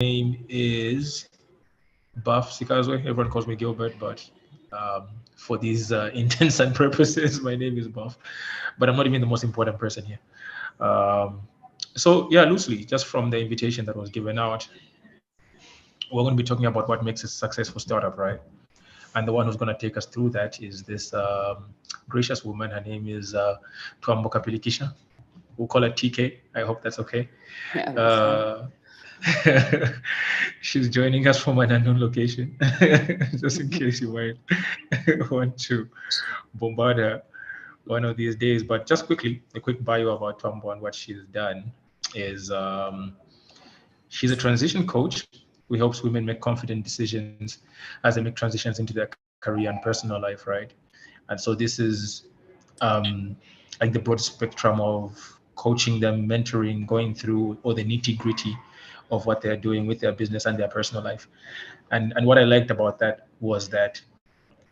name is Buff Sikazwe. Everyone calls me Gilbert, but for these intents and purposes, my name is Buff. But I'm not even the most important person here. So yeah, loosely, just from the invitation that was given out, we're going to be talking about what makes a successful startup, right? And the one who's going to take us through that is this gracious woman. Her name is Twaambo Kapilikisha. We'll call her TK. I hope that's okay. Yeah, that's She's joining us from an unknown location, just in case you might want to bombard her one of these days. But just quickly, a quick bio about Twaambo and what she's done is she's a transition coach who helps women make confident decisions as they make transitions into their career and personal life, right? And so this is like the broad spectrum of coaching them, mentoring, going through all the nitty gritty of what they're doing with their business and their personal life. And what I liked about that was that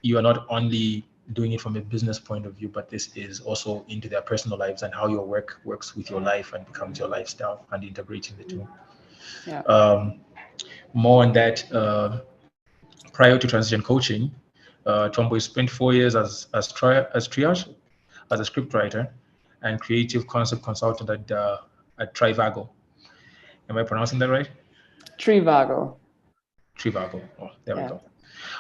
you are not only doing it from a business point of view, but this is also into their personal lives and how your work works with your life and becomes your lifestyle and integrating the two. yeah. More on that, prior to transition coaching, Twaambo spent 4 years as triage, as a scriptwriter, and creative concept consultant at Trivago. Am I pronouncing that right? Trivago. Trivago. Oh, there we Yeah.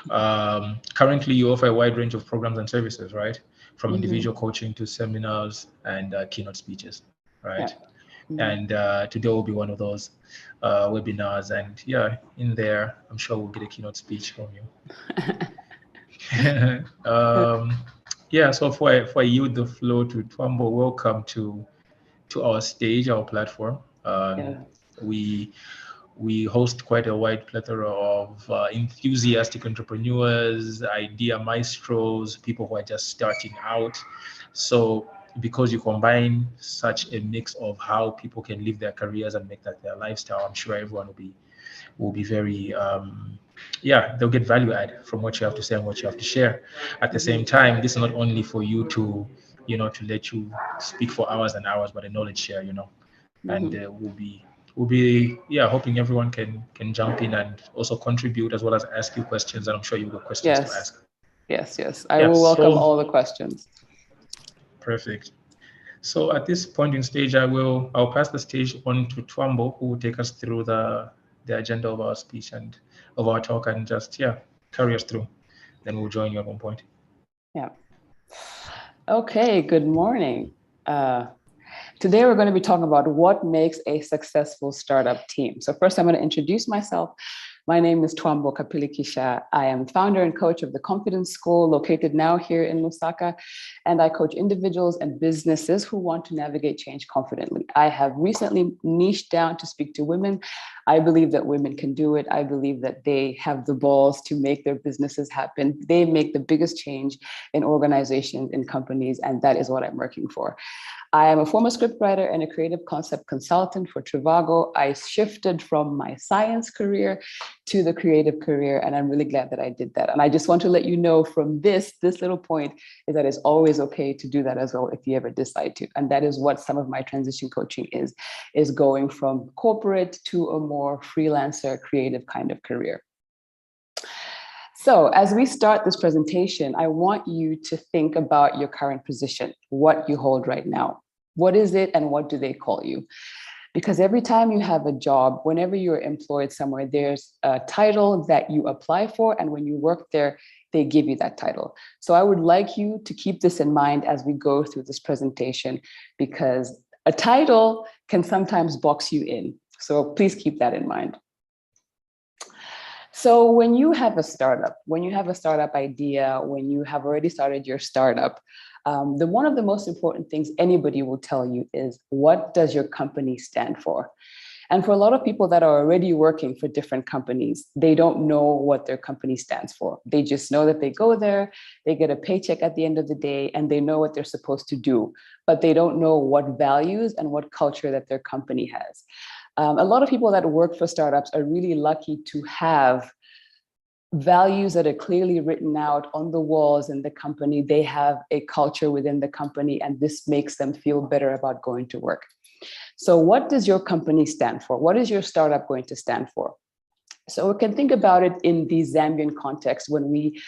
go. Currently, you offer a wide range of programs and services, right? From Mm-hmm. individual coaching to seminars and keynote speeches, Yeah. right? Mm-hmm. And today will be one of those webinars. And yeah, in there, I'm sure we'll get a keynote speech from you. Yeah, so if I yield the floor to Twaambo, welcome to our stage, our platform. Yeah. We we host quite a wide plethora of enthusiastic entrepreneurs, idea maestros, people who are just starting out. So because you combine such a mix of how people can live their careers and make that their lifestyle, I'm sure everyone will be very yeah, they'll get value add from what you have to say and what you have to share. At the same Mm-hmm. time, this is not only for you to to let you speak for hours and hours, but a knowledge share, and Mm-hmm. we'll be yeah, hoping everyone can jump in and also contribute as well as ask you questions, and I'm sure you've got questions to Yes. ask. Yes. Yes. I Yeah, will welcome so all the questions. perfect. So at this point in stage, I'll pass the stage on to Twaambo, who will take us through the agenda of our speech and of our talk, and just yeah, carry us through. Then we'll join you at one point. Yeah. Okay. Good morning. Uh, Today, we're going to be talking about what makes a successful startup team. So first, I'm going to introduce myself. My name is Twaambo Kapilikisha. I am founder and coach of the Confidence School, located now here in Lusaka, and I coach individuals and businesses who want to navigate change confidently. I have recently niched down to speak to women. I believe that women can do it. I believe that they have the balls to make their businesses happen. They make the biggest change in organizations, in companies, and that is what I'm working for. I am a former scriptwriter and a creative concept consultant for Trivago. I shifted from my science career to the creative career, and I'm really glad that I did that. And I just want to let you know from this little point is that it's always okay to do that as well if you ever decide to. And that is what some of my transition coaching is going from corporate to a more freelancer, creative kind of career. So as we start this presentation, I want you to think about your current position, what you hold right now. What is it and what do they call you? Because every time you have a job, whenever you're employed somewhere, there's a title that you apply for. And when you work there, they give you that title. So I would like you to keep this in mind as we go through this presentation, because a title can sometimes box you in. So please keep that in mind. So when you have a startup, when you have a startup idea, when you have already started your startup, one of the most important things anybody will tell you is, what does your company stand for? And for a lot of people that are already working for different companies, they don't know what their company stands for. They just know that they go there, they get a paycheck at the end of the day, and they know what they're supposed to do, but they don't know what values and what culture that their company has. A lot of people that work for startups are really lucky to have values that are clearly written out on the walls in the company. They have a culture within the company, and this makes them feel better about going to work. So what does your company stand for? What is your startup going to stand for? So we can think about it in the Zambian context when we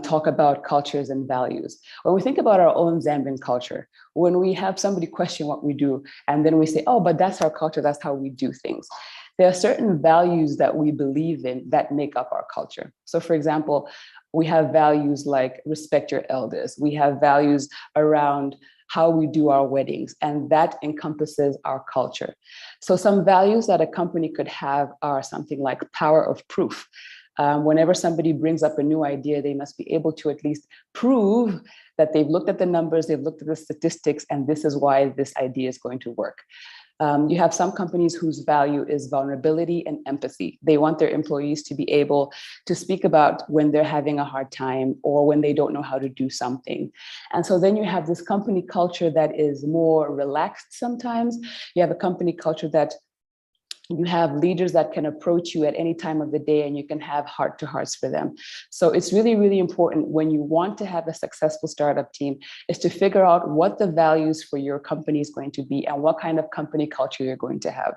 talk about cultures and values. When we think about our own Zambian culture, when we have somebody question what we do, and then we say, oh, but that's our culture, that's how we do things. There are certain values that we believe in that make up our culture. So for example, we have values like respect your elders. We have values around how we do our weddings, and that encompasses our culture. So some values that a company could have are something like power of proof. Whenever somebody brings up a new idea, they must be able to at least prove that they've looked at the numbers, they've looked at the statistics, and this is why this idea is going to work. You have some companies whose value is vulnerability and empathy. They want their employees to be able to speak about when they're having a hard time or when they don't know how to do something. And so then you have this company culture that is more relaxed sometimes. You have a company culture that you have leaders that can approach you at any time of the day and you can have heart-to-hearts for them. So it's really, really important when you want to have a successful startup team is to figure out what the values for your company is going to be and what kind of company culture you're going to have.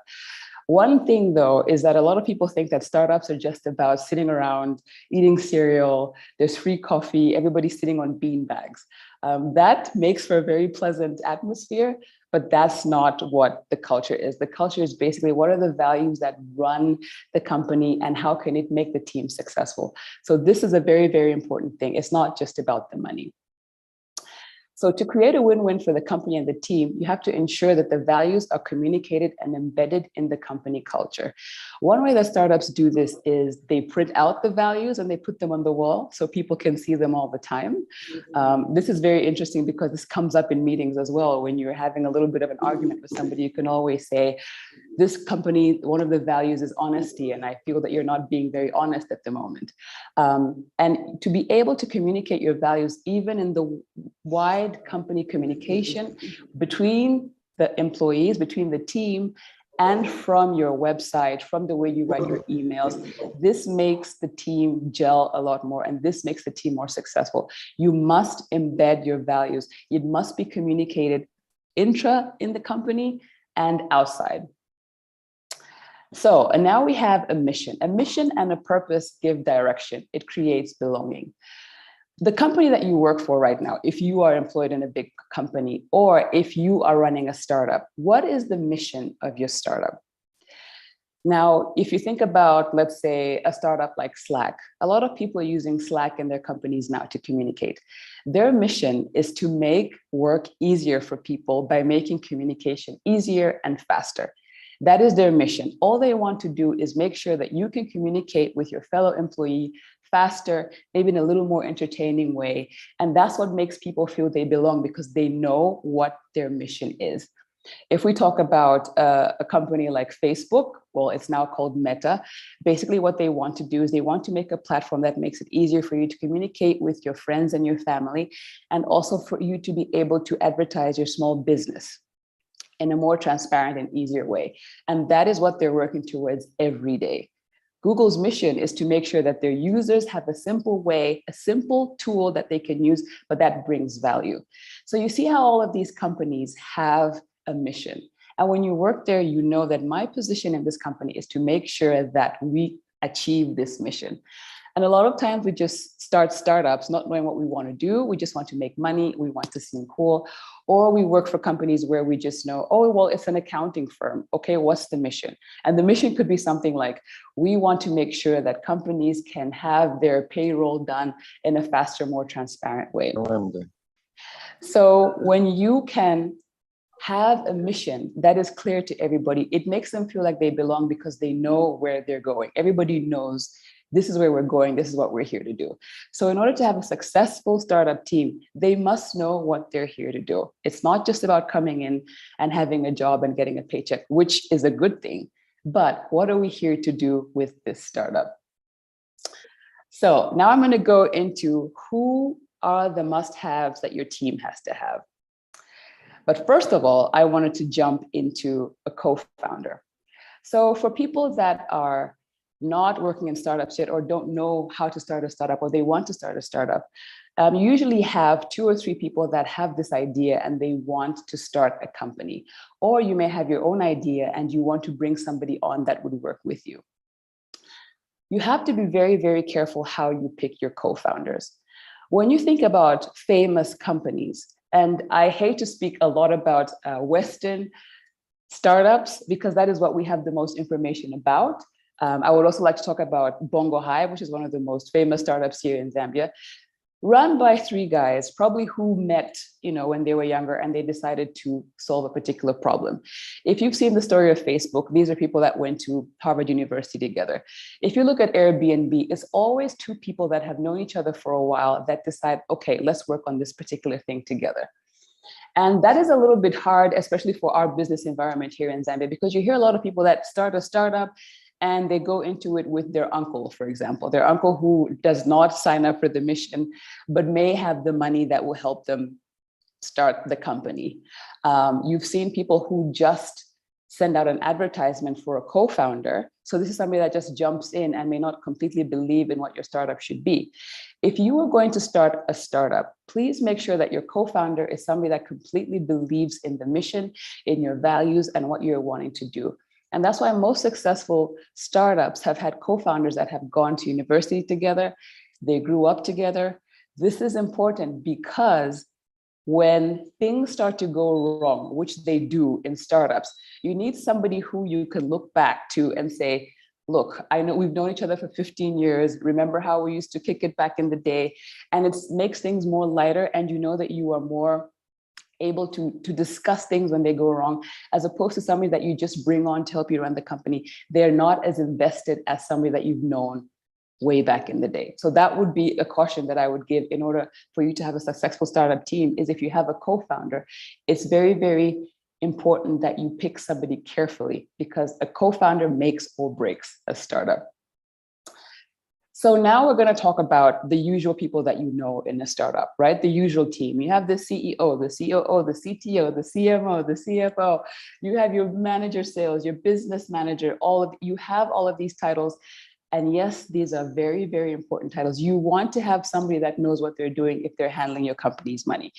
One thing, though, is that a lot of people think that startups are just about sitting around, eating cereal, there's free coffee, everybody's sitting on bean bags. That makes for a very pleasant atmosphere, but that's not what the culture is. The culture is basically what are the values that run the company and how can it make the team successful? So this is a very, very important thing. It's not just about the money. So to create a win-win for the company and the team, you have to ensure that the values are communicated and embedded in the company culture. One way that startups do this is they print out the values and they put them on the wall so people can see them all the time. This is very interesting because this comes up in meetings as well. When you're having a little bit of an argument with somebody, you can always say, this company, one of the values is honesty, and I feel that you're not being very honest at the moment. And to be able to communicate your values, even in the wide company communication between the employees, between the team, and from your website, from the way you write your emails, this makes the team gel a lot more, and this makes the team more successful. You must embed your values. It must be communicated intra in the company and outside. So, and now we have a mission. A mission and a purpose give direction. It creates belonging. The company that you work for right now, if you are employed in a big company or if you are running a startup, what is the mission of your startup? Now, if you think about, let's say, a startup like Slack, a lot of people are using Slack in their companies now to communicate. Their mission is to make work easier for people by making communication easier and faster. That is their mission. All they want to do is make sure that you can communicate with your fellow employee faster, maybe in a little more entertaining way. And that's what makes people feel they belong because they know what their mission is. If we talk about a company like Facebook, well, it's now called Meta. Basically, what they want to do is they want to make a platform that makes it easier for you to communicate with your friends and your family, and also for you to be able to advertise your small business in a more transparent and easier way. And that is what they're working towards every day. Google's mission is to make sure that their users have a simple way, a simple tool that they can use, but that brings value. So you see how all of these companies have a mission. And when you work there, you know that my position in this company is to make sure that we achieve this mission. And a lot of times we just start startups not knowing what we want to do. We just want to make money. We want to seem cool. Or we work for companies where we just know, oh, well, it's an accounting firm. Okay, what's the mission? And the mission could be something like, we want to make sure that companies can have their payroll done in a faster, more transparent way. So when you can have a mission that is clear to everybody, it makes them feel like they belong because they know where they're going. Everybody knows this is where we're going, this is what we're here to do. So in order to have a successful startup team, they must know what they're here to do. It's not just about coming in and having a job and getting a paycheck, which is a good thing, but what are we here to do with this startup? So now I'm going to go into who are the must-haves that your team has to have. But first of all, I wanted to jump into a co-founder. So for people that are not working in startups yet or don't know how to start a startup or they want to start a startup, You usually have 2 or 3 people that have this idea and they want to start a company. Or you may have your own idea and you want to bring somebody on that would work with you. You have to be very, very careful how you pick your co-founders. When you think about famous companies, and I hate to speak a lot about Western startups because that is what we have the most information about. I would also like to talk about Bongo Hive, which is one of the most famous startups here in Zambia, run by 3 guys, probably who met, when they were younger and they decided to solve a particular problem. If you've seen the story of Facebook, these are people that went to Harvard University together. If you look at Airbnb, it's always 2 people that have known each other for a while that decide, okay, let's work on this particular thing together. And that is a little bit hard, especially for our business environment here in Zambia, because you hear a lot of people that start a startup and they go into it with their uncle, for example, their uncle who does not sign up for the mission, but may have the money that will help them start the company. You've seen people who just send out an advertisement for a co-founder. So this is somebody that just jumps in and may not completely believe in what your startup should be. If you are going to start a startup, please make sure that your co-founder is somebody that completely believes in the mission, in your values, and what you're wanting to do. And that's why most successful startups have had co-founders that have gone to university together. They grew up together. This is important because when things start to go wrong, which they do in startups, you need somebody who you can look back to and say, look, I know we've known each other for 15 years. Remember how we used to kick it back in the day? And it makes things more lighter. And you know that you are more able to discuss things when they go wrong, as opposed to somebody that you just bring on to help you run the company. They're not as invested as somebody that you've known way back in the day. So that would be a caution that I would give in order for you to have a successful startup team, is if you have a co-founder, it's very, very important that you pick somebody carefully, because a co-founder makes or breaks a startup. So now we're going to talk about the usual people that you know in a startup, right? The usual team. You have the CEO, the COO, the CTO, the CMO, the CFO. You have your manager sales, your business manager, you have all of these titles. And yes, these are very, very important titles. You want to have somebody that knows what they're doing if they're handling your company's money.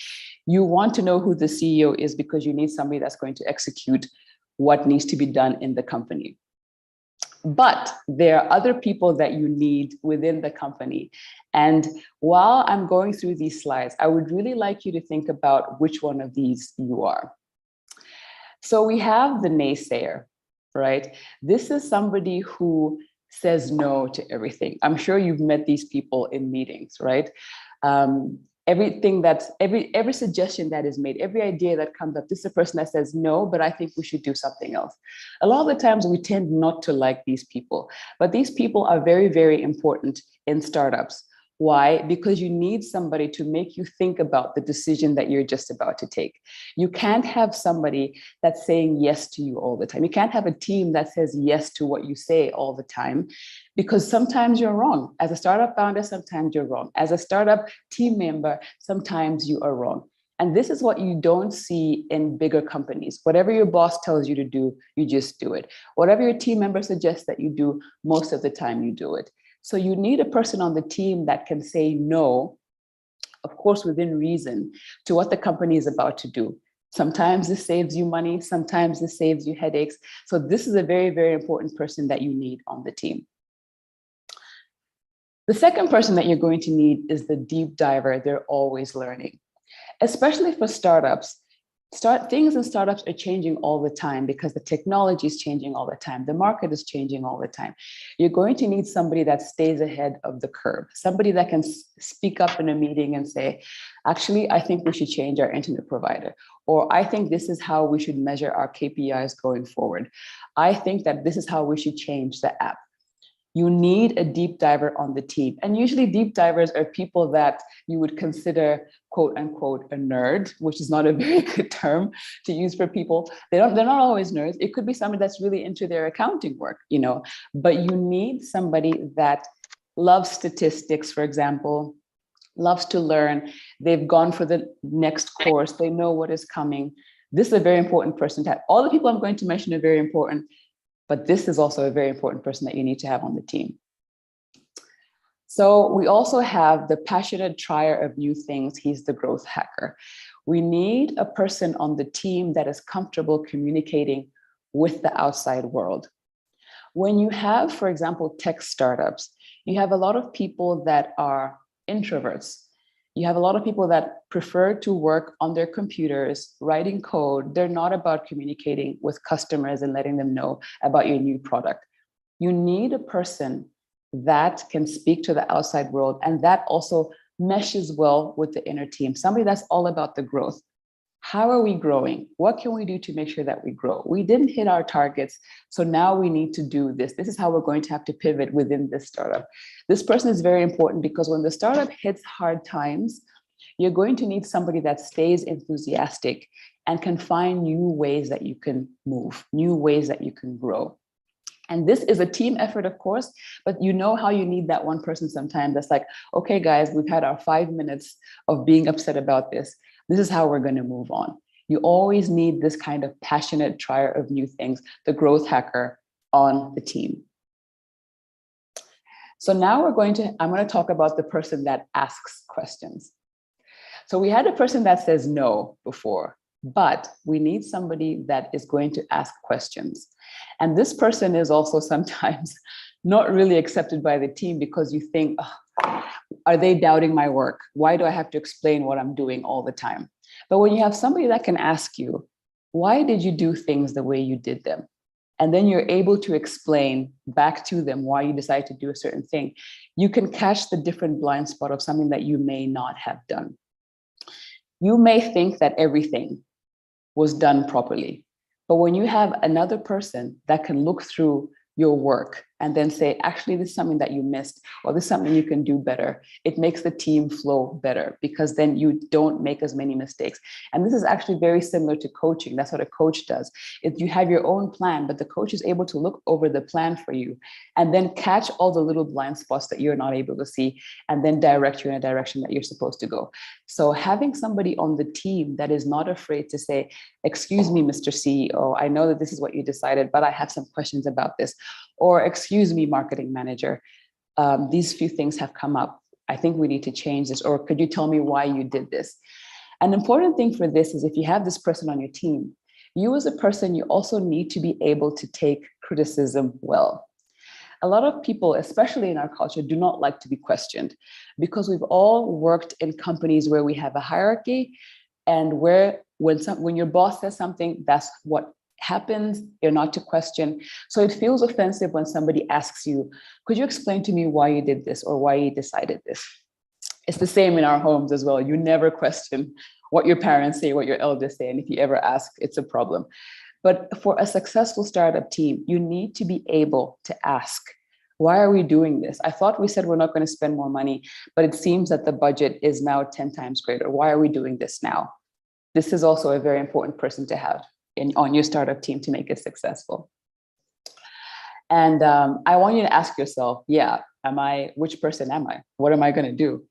You want to know who the CEO is because you need somebody that's going to execute what needs to be done in the company. But there are other people that you need within the company. And while I'm going through these slides, I would really like you to think about which one of these you are. So we have the naysayer, right? This is somebody who says no to everything. I'm sure you've met these people in meetings, right? Every suggestion that is made, every idea that comes up, this is a person that says no, but I think we should do something else. A lot of the times we tend not to like these people, but these people are very, very important in startups. Why? Because you need somebody to make you think about the decision that you're just about to take. You can't have somebody that's saying yes to you all the time. You can't have a team that says yes to what you say all the time, because sometimes you're wrong. As a startup founder, sometimes you're wrong. As a startup team member, sometimes you are wrong. And this is what you don't see in bigger companies. Whatever your boss tells you to do, you just do it. Whatever your team member suggests that you do, most of the time you do it. So you need a person on the team that can say no, of course, within reason, to what the company is about to do. Sometimes this saves you money, sometimes this saves you headaches. So this is a very, very important person that you need on the team. The second person that you're going to need is the deep diver. They're always learning, especially for startups. Things in startups are changing all the time because the technology is changing all the time. The market is changing all the time. You're going to need somebody that stays ahead of the curve, somebody that can speak up in a meeting and say, actually, I think we should change our internet provider, or I think this is how we should measure our KPIs going forward. I think that this is how we should change the app. You need a deep diver on the team. And usually deep divers are people that you would consider, quote unquote, a nerd, which is not a very good term to use for people. They're not always nerds. It could be somebody that's really into their accounting work, but you need somebody that loves statistics, for example, loves to learn. They've gone for the next course. They know what is coming. This is a very important person to have. All the people I'm going to mention are very important, but this is also a very important person that you need to have on the team. So we also have the passionate trier of new things. He's the growth hacker. We need a person on the team that is comfortable communicating with the outside world. When you have, for example, tech startups, you have a lot of people that are introverts. You have a lot of people that prefer to work on their computers, writing code. They're not about communicating with customers and letting them know about your new product. You need a person that can speak to the outside world, and that also meshes well with the inner team. Somebody that's all about the growth. How are we growing? What can we do to make sure that we grow? We didn't hit our targets, so now we need to do this. This is how we're going to have to pivot within this startup. This person is very important because when the startup hits hard times, you're going to need somebody that stays enthusiastic and can find new ways that you can move, new ways that you can grow. And this is a team effort, of course, but you know how you need that one person sometimes that's like, okay, guys, we've had our 5 minutes of being upset about this. This is how we're going to move on. You always need this kind of passionate trier of new things, the growth hacker on the team. So now I'm going to talk about the person that asks questions. So we had a person that says no before, but we need somebody that is going to ask questions. And this person is also sometimes not really accepted by the team because you think, oh, are they doubting my work? Why do I have to explain what I'm doing all the time? But when you have somebody that can ask you, why did you do things the way you did them? And then you're able to explain back to them why you decided to do a certain thing, you can catch the different blind spot of something that you may not have done. You may think that everything was done properly, but when you have another person that can look through your work and then say, actually, this is something that you missed, or this is something you can do better. It makes the team flow better because then you don't make as many mistakes. And this is actually very similar to coaching. That's what a coach does. If you have your own plan, but the coach is able to look over the plan for you and then catch all the little blind spots that you're not able to see and then direct you in a direction that you're supposed to go. So having somebody on the team that is not afraid to say, excuse me, Mr. CEO, I know that this is what you decided, but I have some questions about this. Or excuse me, marketing manager, these few things have come up. I think we need to change this. Or could you tell me why you did this? An important thing for this is if you have this person on your team, you as a person, you also need to be able to take criticism well. A lot of people, especially in our culture, do not like to be questioned because we've all worked in companies where we have a hierarchy and where when your boss says something, that's what happens, you're not to question. So it feels offensive when somebody asks you, could you explain to me why you did this or why you decided this? It's the same in our homes as well. You never question what your parents say, what your elders say. And if you ever ask, it's a problem. But for a successful startup team, you need to be able to ask, why are we doing this? I thought we said we're not going to spend more money, but it seems that the budget is now 10 times greater. Why are we doing this now? This is also a very important person to have on your startup team to make it successful. And I want you to ask yourself, which person am I? What am I going to do?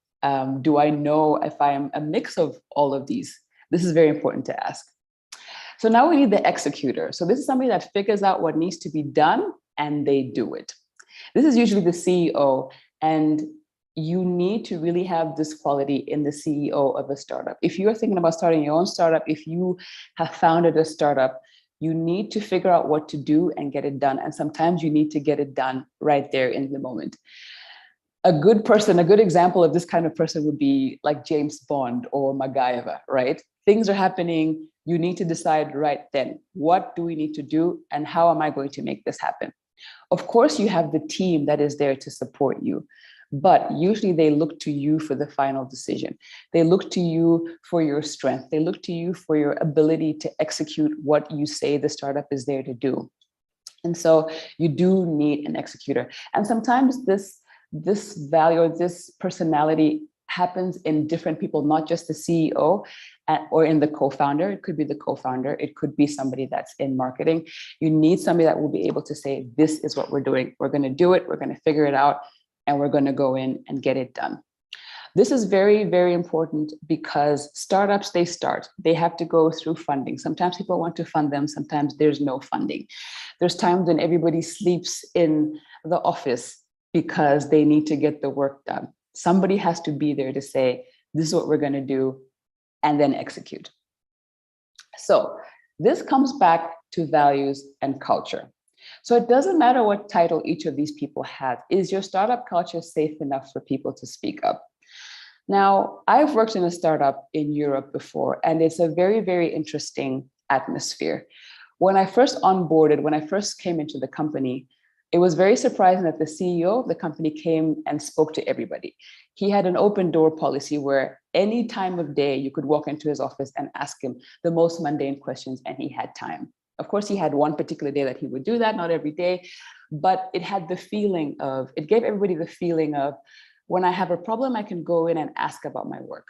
Do I know if I am a mix of all of these? This is very important to ask. So now we need the executor. So this is somebody that figures out what needs to be done and they do it. This is usually the CEO, and you need to really have this quality in the CEO of a startup. If you're thinking about starting your own startup, if you have founded a startup, you need to figure out what to do and get it done. And sometimes you need to get it done right there in the moment. A good person, a good example of this kind of person would be like James Bond or MacGyver, right? Things are happening. You need to decide right then, what do we need to do and how am I going to make this happen? Of course, you have the team that is there to support you. But usually they look to you for the final decision. They look to you for your strength. They look to you for your ability to execute what you say the startup is there to do. And so you do need an executor. And sometimes this value or this personality happens in different people, not just the CEO or in the co-founder. It could be the co-founder. It could be somebody that's in marketing. You need somebody that will be able to say, this is what we're doing. We're going to do it. We're going to figure it out. And we're going to go in and get it done. This is very, very important because startups, they start. They have to go through funding. Sometimes people want to fund them. Sometimes there's no funding. There's times when everybody sleeps in the office because they need to get the work done. Somebody has to be there to say, this is what we're going to do, and then execute. So this comes back to values and culture. So it doesn't matter what title each of these people has. Is your startup culture safe enough for people to speak up? Now, I've worked in a startup in Europe before, and it's a very, very interesting atmosphere. When I first onboarded, when I first came into the company, it was very surprising that the CEO of the company came and spoke to everybody. He had an open door policy where any time of day you could walk into his office and ask him the most mundane questions, and he had time. Of course, he had one particular day that he would do that, not every day, but it had the feeling of, it gave everybody the feeling of, when I have a problem, I can go in and ask about my work.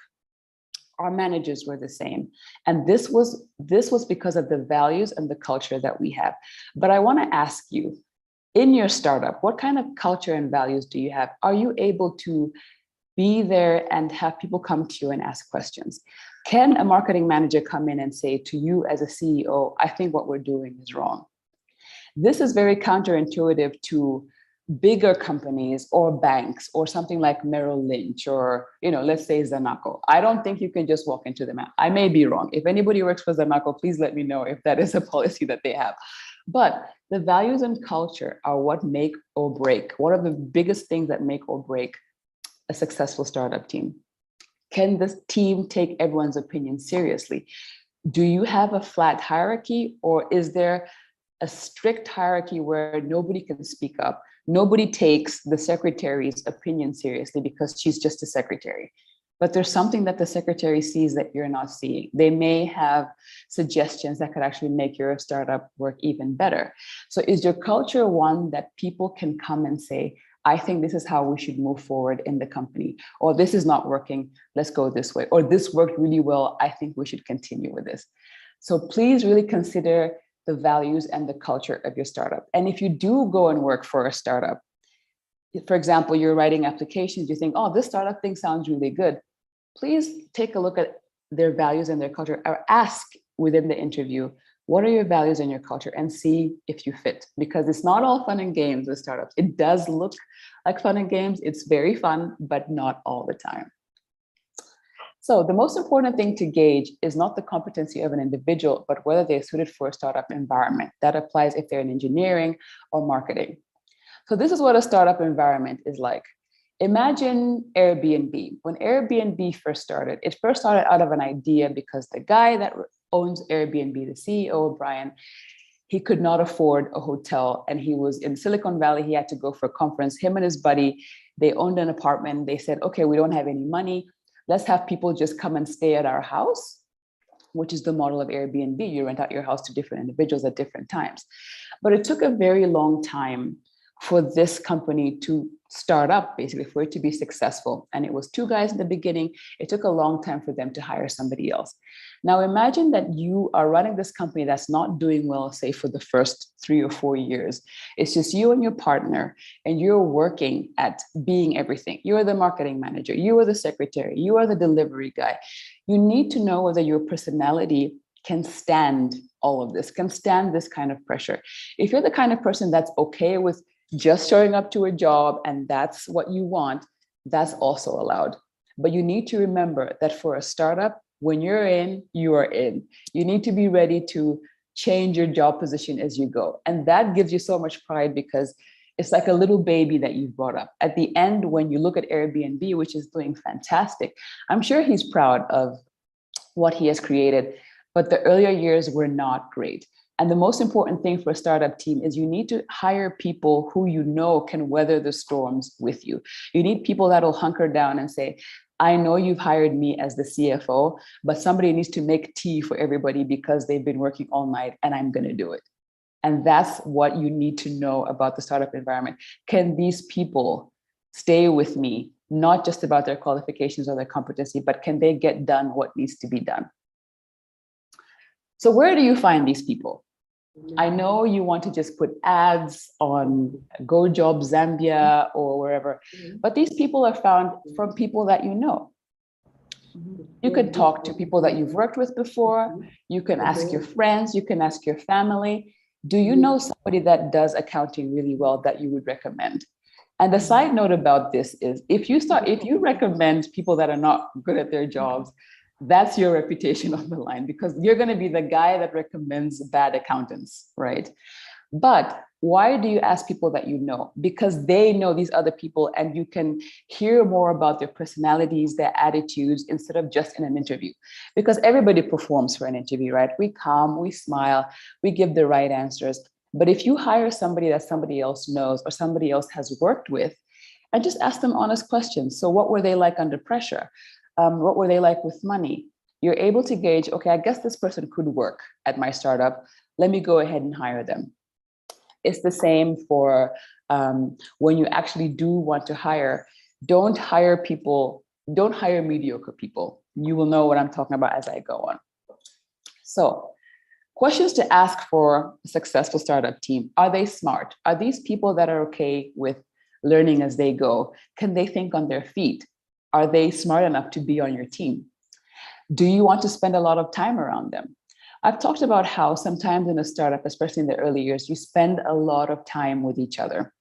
Our managers were the same. And this was because of the values and the culture that we have. But I want to ask you, in your startup, what kind of culture and values do you have? Are you able to be there and have people come to you and ask questions? Can a marketing manager come in and say to you as a CEO, I think what we're doing is wrong? This is very counterintuitive to bigger companies or banks or something like Merrill Lynch or, let's say Zanaco. I don't think you can just walk into them. I may be wrong. If anybody works for Zanaco, please let me know if that is a policy that they have. But the values and culture are what make or break. What are the biggest things that make or break a successful startup team? Can this team take everyone's opinion seriously? Do you have a flat hierarchy, or is there a strict hierarchy where nobody can speak up? Nobody takes the secretary's opinion seriously because she's just a secretary. But there's something that the secretary sees that you're not seeing. They may have suggestions that could actually make your startup work even better. So is your culture one that people can come and say, I think this is how we should move forward in the company, or this is not working, let's go this way, or this worked really well, I think we should continue with this. So please really consider the values and the culture of your startup. And if you do go and work for a startup, for example, you're writing applications, you think, oh, this startup thing sounds really good. Please take a look at their values and their culture, or ask within the interview, what are your values and your culture, and see if you fit, because it's not all fun and games with startups. It does look like fun and games. It's very fun, but not all the time. So the most important thing to gauge is not the competency of an individual, but whether they're suited for a startup environment. That applies if they're in engineering or marketing. So this is what a startup environment is like. Imagine Airbnb. When Airbnb first started, it first started out of an idea because the guy that owns Airbnb, the CEO, Brian, he could not afford a hotel, and he was in Silicon Valley. He had to go for a conference. Him and his buddy, they owned an apartment. They said, okay, we don't have any money. Let's have people just come and stay at our house, which is the model of Airbnb. You rent out your house to different individuals at different times. But it took a very long time for this company to start up, basically, for it to be successful. And it was two guys in the beginning. It took a long time for them to hire somebody else. Now imagine that you are running this company that's not doing well, say for the first 3 or 4 years. It's just you and your partner, and you're working at being everything. You're the marketing manager, you are the secretary, you are the delivery guy. You need to know whether your personality can stand all of this, can stand this kind of pressure. If you're the kind of person that's okay with just showing up to a job and that's what you want, that's also allowed. But you need to remember that for a startup, when you're in, you are in. You need to be ready to change your job position as you go. And that gives you so much pride, because it's like a little baby that you've brought up. At the end, when you look at Airbnb, which is doing fantastic, I'm sure he's proud of what he has created, but the earlier years were not great. And the most important thing for a startup team is you need to hire people who you know can weather the storms with you. You need people that will hunker down and say, I know you've hired me as the CFO, but somebody needs to make tea for everybody because they've been working all night, and I'm going to do it. And that's what you need to know about the startup environment. Can these people stay with me, not just about their qualifications or their competency, but can they get done what needs to be done? So where do you find these people? I know you want to just put ads on Go Job Zambia or wherever, but these people are found from people that you know. You can talk to people that you've worked with before. You can ask your friends, you can ask your family. Do you know somebody that does accounting really well that you would recommend? And the side note about this is if you recommend people that are not good at their jobs, that's your reputation on the line, because you're going to be the guy that recommends bad accountants, right? But why do you ask people that you know? Because they know these other people and you can hear more about their personalities, their attitudes, instead of just in an interview. Because everybody performs for an interview, right? We come, we smile, we give the right answers. But if you hire somebody that somebody else knows or somebody else has worked with, and just ask them honest questions. So what were they like under pressure? What were they like with money? You're able to gauge, okay, I guess this person could work at my startup. Let me go ahead and hire them. It's the same for when you actually do want to hire. Don't hire mediocre people. You will know what I'm talking about as I go on. So, questions to ask for a successful startup team. Are they smart? Are these people that are okay with learning as they go? Can they think on their feet? Are they smart enough to be on your team? Do you want to spend a lot of time around them? I've talked about how sometimes in a startup, especially in the early years, you spend a lot of time with each other.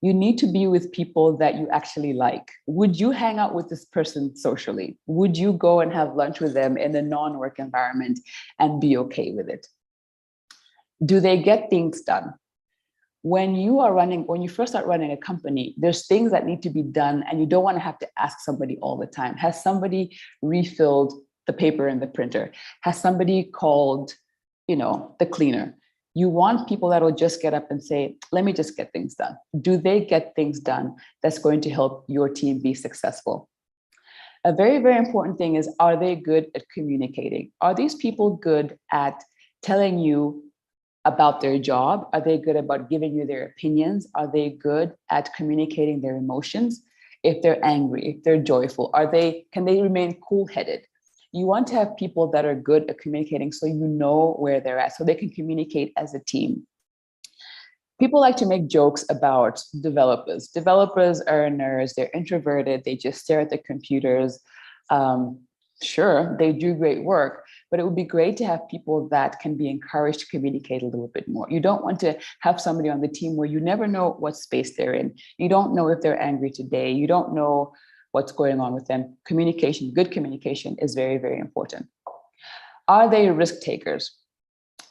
You need to be with people that you actually like. Would you hang out with this person socially? Would you go and have lunch with them in a non-work environment and be okay with it? Do they get things done? When you first start running a company, there's things that need to be done and you don't want to have to ask somebody all the time. Has somebody refilled the paper in the printer? Has somebody called, the cleaner? You want people that will just get up and say, let me just get things done. Do they get things done that's going to help your team be successful? A very, very important thing is, are they good at communicating? Are these people good at telling you about their job? Are they good about giving you their opinions? Are they good at communicating their emotions? If they're angry, if they're joyful, can they remain cool-headed? You want to have people that are good at communicating so you know where they're at, so they can communicate as a team. People like to make jokes about developers. Developers are nerds, they're introverted, they just stare at the computers. Sure, they do great work, but it would be great to have people that can be encouraged to communicate a little bit more. You don't want to have somebody on the team where you never know what space they're in. You don't know if they're angry today. You don't know what's going on with them. Communication, good communication is very, very important. Are they risk takers?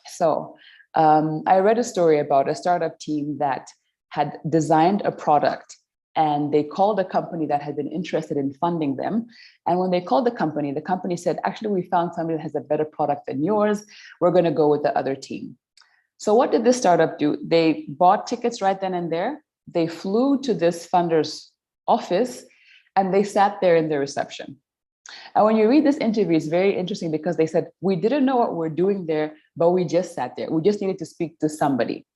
So I read a story about a startup team that had designed a product and they called a company that had been interested in funding them. And when they called the company said, actually, we found somebody that has a better product than yours. We're going to go with the other team. So what did this startup do? They bought tickets right then and there. They flew to this funder's office and they sat there in the reception. And when you read this interview, it's very interesting because they said, we didn't know what we're doing there, but we just sat there. We just needed to speak to somebody.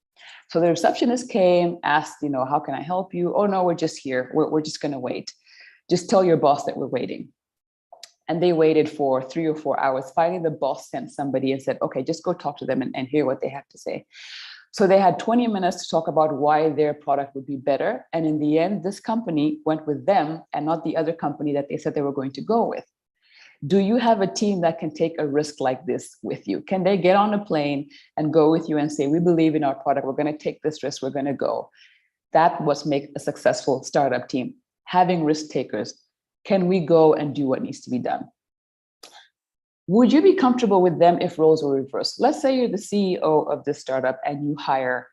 So the receptionist came, asked, how can I help you? Oh, no, we're just here. We're just going to wait. Just tell your boss that we're waiting. And they waited for 3 or 4 hours. Finally, the boss sent somebody and said, okay, just go talk to them and hear what they have to say. So they had 20 minutes to talk about why their product would be better. And in the end, this company went with them and not the other company that they said they were going to go with. Do you have a team that can take a risk like this with you? Can they get on a plane and go with you and say, we believe in our product, we're going to take this risk, we're going to go? That's what makes a successful startup team, having risk takers. Can we go and do what needs to be done? Would you be comfortable with them if roles were reversed? Let's say you're the CEO of this startup and you hire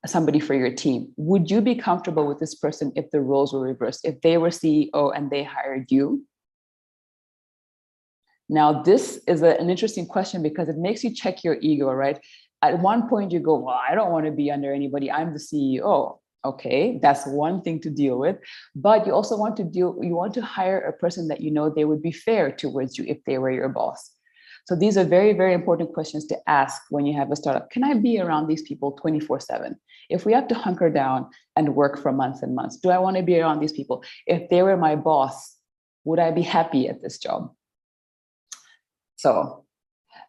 somebody for your team. Would you be comfortable with this person if the roles were reversed? If they were CEO and they hired you? Now, this is an interesting question because it makes you check your ego, right? At one point you go, well, I don't want to be under anybody. I'm the CEO. Okay, that's one thing to deal with. But you also want to hire a person that you know they would be fair towards you if they were your boss. So these are very, very important questions to ask when you have a startup. Can I be around these people 24/7? If we have to hunker down and work for months and months, do I want to be around these people? If they were my boss, would I be happy at this job? So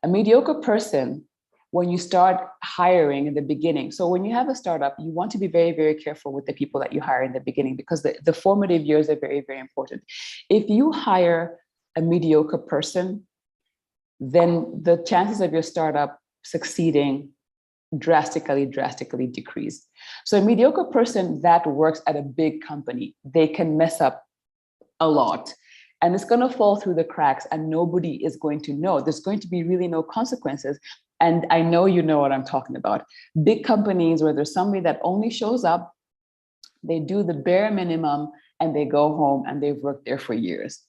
a mediocre person, when you start hiring in the beginning, so when you have a startup, you want to be very, very careful with the people that you hire in the beginning because the formative years are very, very important. If you hire a mediocre person, then the chances of your startup succeeding drastically decreased. So a mediocre person that works at a big company, they can mess up a lot, and it's going to fall through the cracks, and nobody is going to know. There's going to be really no consequences. And I know you know what I'm talking about. Big companies where there's somebody that only shows up, they do the bare minimum, and they go home and they've worked there for years.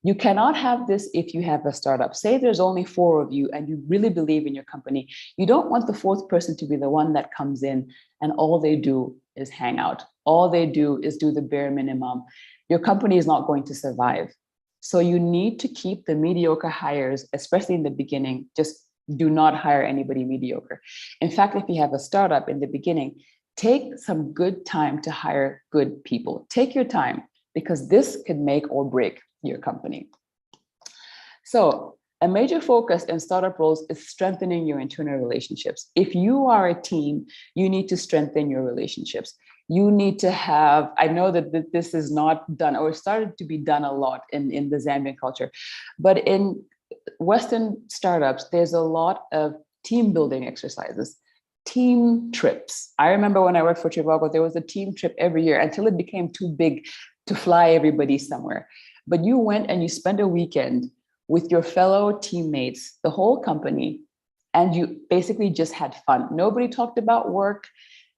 You cannot have this if you have a startup. Say there's only 4 of you and you really believe in your company. You don't want the 4th person to be the one that comes in and all they do is hang out. All they do is do the bare minimum. Your company is not going to survive. So you need to keep the mediocre hires, especially in the beginning. Just do not hire anybody mediocre. In fact, if you have a startup in the beginning, take some good time to hire good people. Take your time, because this could make or break your company. So a major focus in startup roles is strengthening your internal relationships. If you are a team, you need to strengthen your relationships. You need to have, I know that this is not done or started to be done a lot in the Zambian culture, but in Western startups, there's a lot of team building exercises, team trips. I remember when I worked for Trivago, there was a team trip every year until it became too big to fly everybody somewhere. But you went and you spent a weekend with your fellow teammates, the whole company, and you basically just had fun. Nobody talked about work.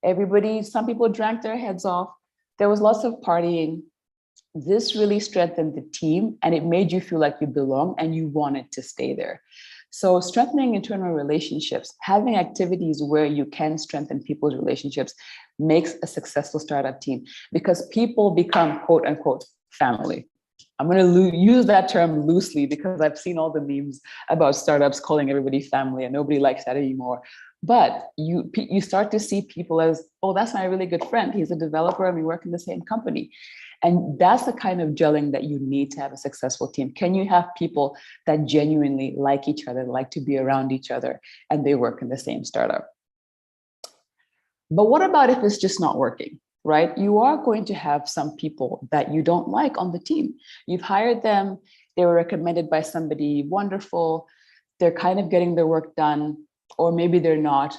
Some people drank their heads off. There was lots of partying. This really strengthened the team, and it made you feel like you belong and you wanted to stay there. So strengthening internal relationships, having activities where you can strengthen people's relationships makes a successful startup team, because people become quote unquote family. I'm going to use that term loosely because I've seen all the memes about startups calling everybody family, and nobody likes that anymore. But you start to see people as, oh, that's my really good friend. He's a developer and we work in the same company. And that's the kind of gelling that you need to have a successful team. Can you have people that genuinely like each other, like to be around each other, and they work in the same startup? But what about if it's just not working, right? You are going to have some people that you don't like on the team. You've hired them, they were recommended by somebody wonderful, they're kind of getting their work done, or maybe they're not,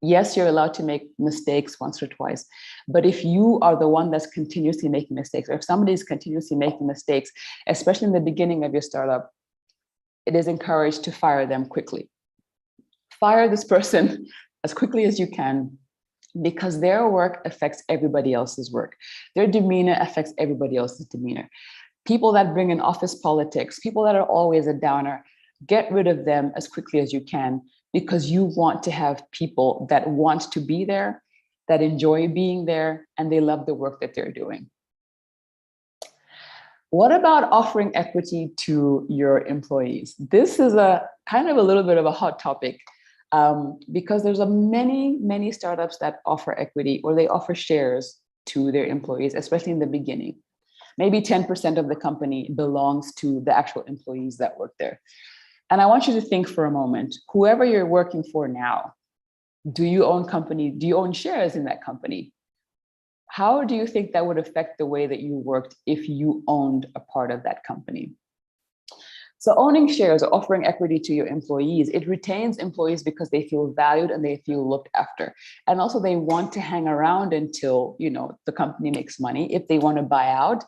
Yes, you're allowed to make mistakes once or twice, but if you are the one that's continuously making mistakes, or if somebody is continuously making mistakes, especially in the beginning of your startup, it is encouraged to fire them quickly. Fire this person as quickly as you can, because their work affects everybody else's work. Their demeanor affects everybody else's demeanor. People that bring in office politics, people that are always a downer, get rid of them as quickly as you can, because you want to have people that want to be there, that enjoy being there, and they love the work that they're doing. What about offering equity to your employees? This is a kind of a little bit of a hot topic, because there's many startups that offer equity, or they offer shares to their employees, especially in the beginning. Maybe 10% of the company belongs to the actual employees that work there. And I want you to think for a moment, whoever you're working for now, do you own shares in that company? How do you think that would affect the way that you worked if you owned a part of that company? So owning shares or offering equity to your employees, it retains employees because they feel valued and they feel looked after. And also they want to hang around until, the company makes money. If they want to buy out,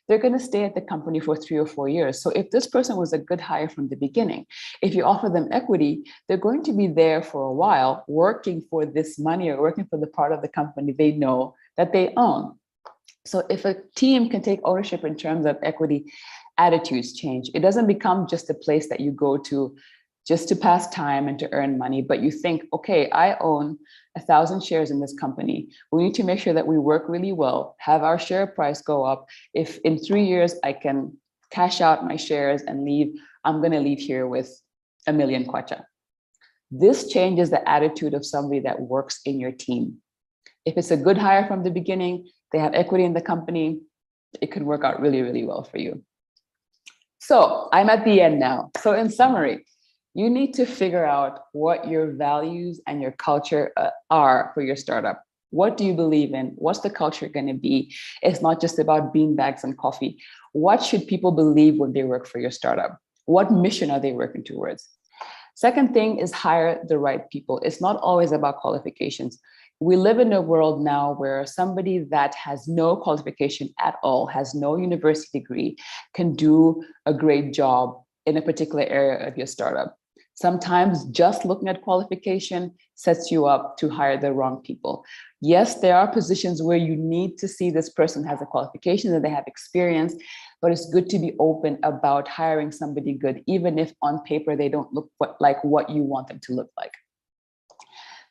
they're going to stay at the company for 3 or 4 years. So if this person was a good hire from the beginning, if you offer them equity, they're going to be there for a while, working for this money or working for the part of the company they know that they own. So if a team can take ownership in terms of equity, attitudes change. It doesn't become just a place that you go to just to pass time and to earn money, but you think, okay, I own 1,000 shares in this company. We need to make sure that we work really well, have our share price go up. If in 3 years I can cash out my shares and leave, I'm going to leave here with 1 million kwacha. This changes the attitude of somebody that works in your team. If it's a good hire from the beginning, they have equity in the company, it can work out really, really well for you. So I'm at the end now. So in summary, you need to figure out what your values and your culture are for your startup. What do you believe in? What's the culture going to be? It's not just about beanbags and coffee. What should people believe when they work for your startup? What mission are they working towards? Second thing is hire the right people. It's not always about qualifications. We live in a world now where somebody that has no qualification at all, has no university degree, can do a great job in a particular area of your startup. Sometimes just looking at qualification sets you up to hire the wrong people. Yes, there are positions where you need to see this person has a qualification and they have experience, but it's good to be open about hiring somebody good, even if on paper they don't look like what you want them to look like.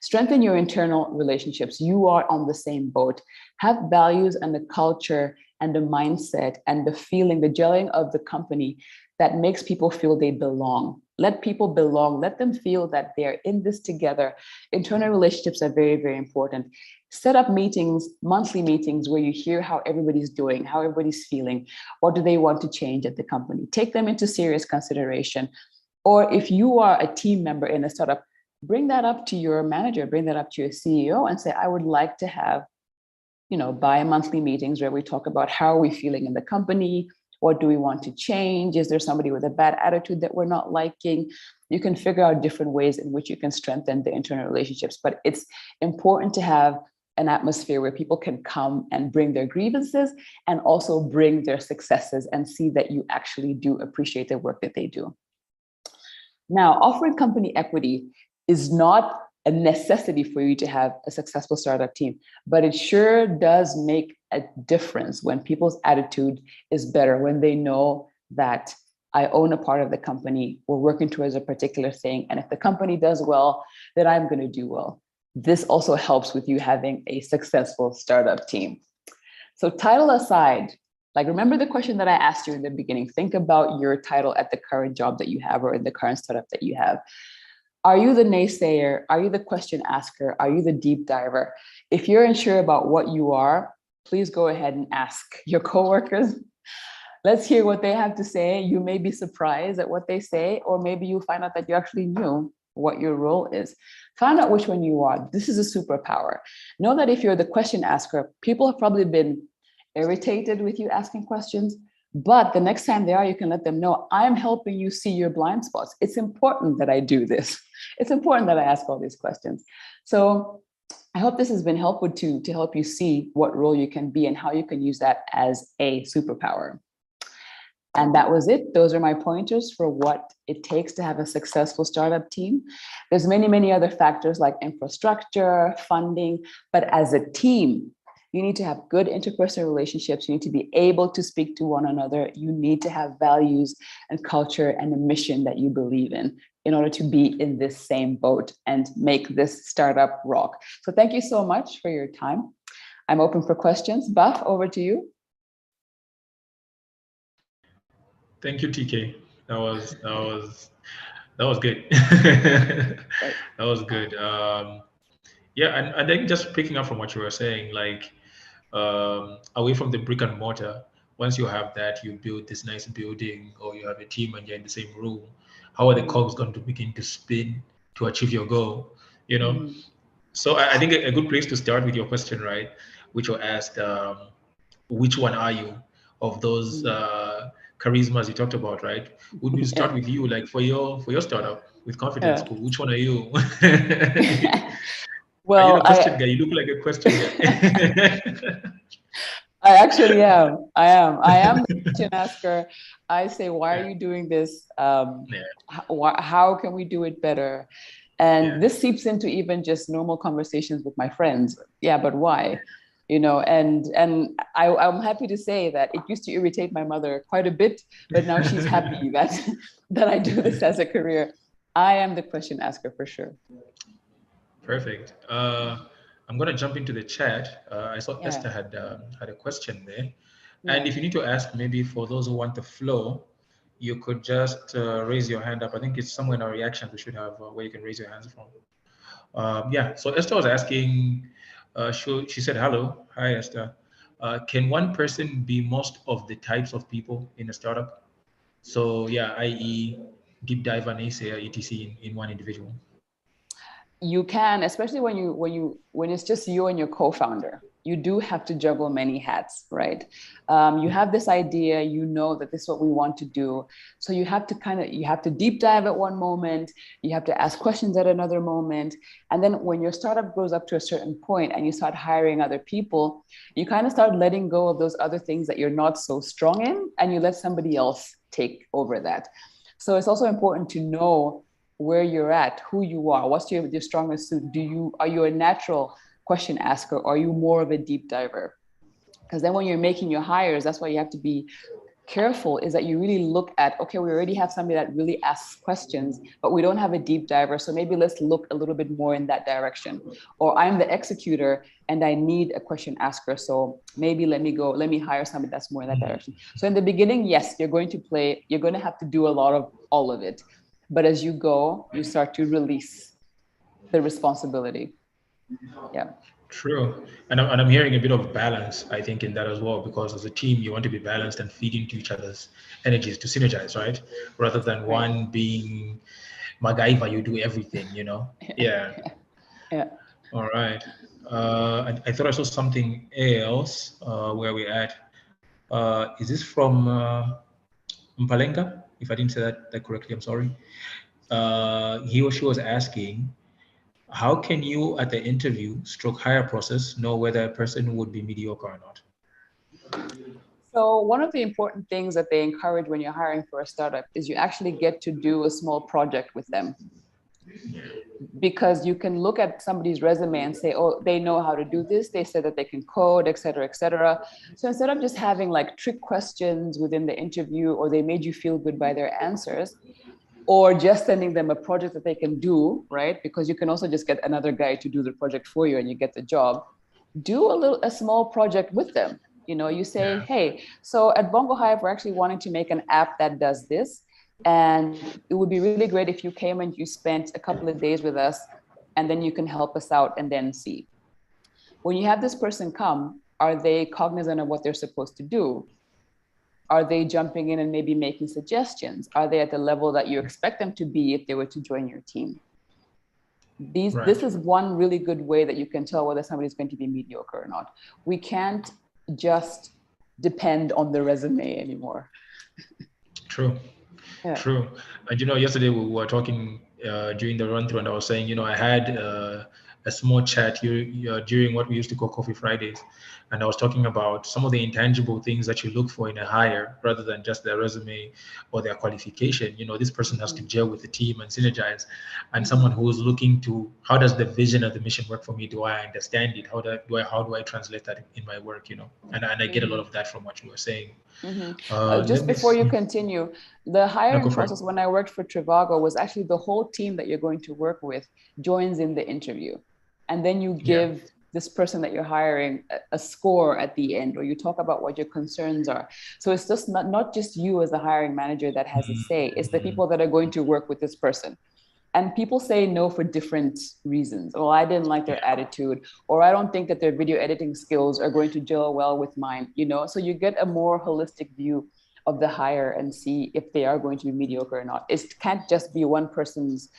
Strengthen your internal relationships. You are on the same boat. Have values and the culture and the mindset and the feeling, the gelling of the company that makes people feel they belong. Let people belong. Let them feel that they're in this together. Internal relationships are very, very important. Set up meetings, monthly meetings, where you hear how everybody's doing, how everybody's feeling. What do they want to change at the company? Take them into serious consideration. Or if you are a team member in a startup, bring that up to your manager, bring that up to your CEO and say, I would like to have, bi-monthly meetings where we talk about how are we feeling in the company? What do we want to change? Is there somebody with a bad attitude that we're not liking? You can figure out different ways in which you can strengthen the internal relationships, but it's important to have an atmosphere where people can come and bring their grievances and also bring their successes and see that you actually do appreciate the work that they do. Now, offering company equity is not a necessity for you to have a successful startup team, but it sure does make a difference when people's attitude is better, when they know that I own a part of the company, we're working towards a particular thing, and if the company does well, then I'm going to do well. This also helps with you having a successful startup team. So title aside, remember the question that I asked you in the beginning, think about your title at the current job that you have or in the current startup that you have. Are you the naysayer? Are you the question asker? Are you the deep diver? If you're unsure about what you are, please go ahead and ask your coworkers. Let's hear what they have to say. You may be surprised at what they say, or maybe you find out that you actually knew what your role is. Find out which one you are. This is a superpower. Know that if you're the question asker, people have probably been irritated with you asking questions, but the next time they are, you can let them know, I'm helping you see your blind spots. It's important that I do this. It's important that I ask all these questions. So I hope this has been helpful to help you see what role you can be and how you can use that as a superpower. And that was it. Those are my pointers for what it takes to have a successful startup team. There's many, many other factors like infrastructure, funding, but as a team, you need to have good interpersonal relationships. You need to be able to speak to one another. You need to have values and culture and a mission that you believe in order to be in this same boat and make this startup rock. So thank you so much for your time. I'm open for questions. Buff, over to you. Thank you, TK. That was good. That was good. Yeah, and I think just picking up from what you were saying, away from the brick and mortar, once you have that, you build this nice building, or you have a team and you're in the same room. How are the cogs going to begin to spin to achieve your goal? So I think a good place to start with your question, right, which you asked, which one are you of those charismas you talked about, right? Would we start with you, for your startup with Confidence School? Which one are you? Well, are you the question guy? You look like a question guy. I actually am. I am the question asker. I say, why are you doing this? How can we do it better? And this seeps into even just normal conversations with my friends. Yeah, but why? And I'm happy to say that it used to irritate my mother quite a bit, but now she's happy that I do this as a career. I am the question asker for sure. Perfect. I'm going to jump into the chat. I saw Esther had a question there. And if you need to ask, maybe for those who want the flow, you could just raise your hand up. I think it's somewhere in our reactions we should have where you can raise your hands from. So Esther was asking, she said, hello. Hi, Esther. Can one person be most of the types of people in a startup? So i.e. deep diver, naysayer, etc. in one individual. You can, especially when it's just you and your co-founder. you do have to juggle many hats, right? You have this idea, you know that this is what we want to do. So you have to deep dive at one moment, you have to ask questions at another moment. And then when your startup grows up to a certain point and you start hiring other people, you kind of start letting go of those other things that you're not so strong in, and you let somebody else take over that. So it's also important to know where you're at, who you are, what's your strongest suit. Are you a natural question asker, or are you more of a deep diver? Because then when you're making your hires, that's why you have to be careful, is that you really look at, okay, we already have somebody that really asks questions, but we don't have a deep diver. So maybe let's look a little bit more in that direction. Or I'm the executor and I need a question asker. So maybe let me hire somebody that's more in that direction. So in the beginning, yes, you're going to have to do a lot of all of it. But as you go, you start to release the responsibility. Yeah. True. And I'm hearing a bit of balance, I think, in that as well, because as a team, you want to be balanced and feed into each other's energies to synergize, right? Rather than one being MacGyver, you do everything, you know? Yeah. Yeah. All right. I thought I saw something else where we're at. Is this from Mpalenka? If I didn't say that correctly, I'm sorry. He or she was asking, how can you, at the interview stroke hire process, know whether a person would be mediocre or not? So one of the important things that they encourage when you're hiring for a startup is you actually get to do a small project with them. Because you can look at somebody's resume and say, oh, they know how to do this. They said that they can code, et cetera, et cetera. So instead of just having like trick questions within the interview, or they made you feel good by their answers, or just sending them a project that they can do, right? Because you can also just get another guy to do the project for you and you get the job. Do a small project with them. You know, you say, hey, so at Bongo Hive, we're actually wanting to make an app that does this. And it would be really great if you came and you spent a couple of days with us, and then you can help us out and then see. When you have this person come, are they cognizant of what they're supposed to do? Are they jumping in and maybe making suggestions? Are they at the level that you expect them to be if they were to join your team? This is one really good way that you can tell whether somebody's going to be mediocre or not. We can't just depend on the resume anymore. True. Yeah. True. And yesterday we were talking during the run through, and I was saying, I had a small chat during what we used to call Coffee Fridays. And I was talking about some of the intangible things that you look for in a hire rather than just their resume or their qualification. This person has to gel with the team and synergize. And someone who's looking to, how does the vision of the mission work for me? Do I understand it? How do I translate that in my work? And I get a lot of that from what you were saying. Just before you continue, the hiring process when I worked for Trivago was actually the whole team that you're going to work with joins in the interview. And then you give this person that you're hiring a score at the end, or you talk about what your concerns are. So it's just not just you as the hiring manager that has a say, it's the people that are going to work with this person. And people say no for different reasons. Oh, I didn't like their attitude, or I don't think that their video editing skills are going to gel well with mine, So you get a more holistic view of the hire and see if they are going to be mediocre or not. It can't just be one person's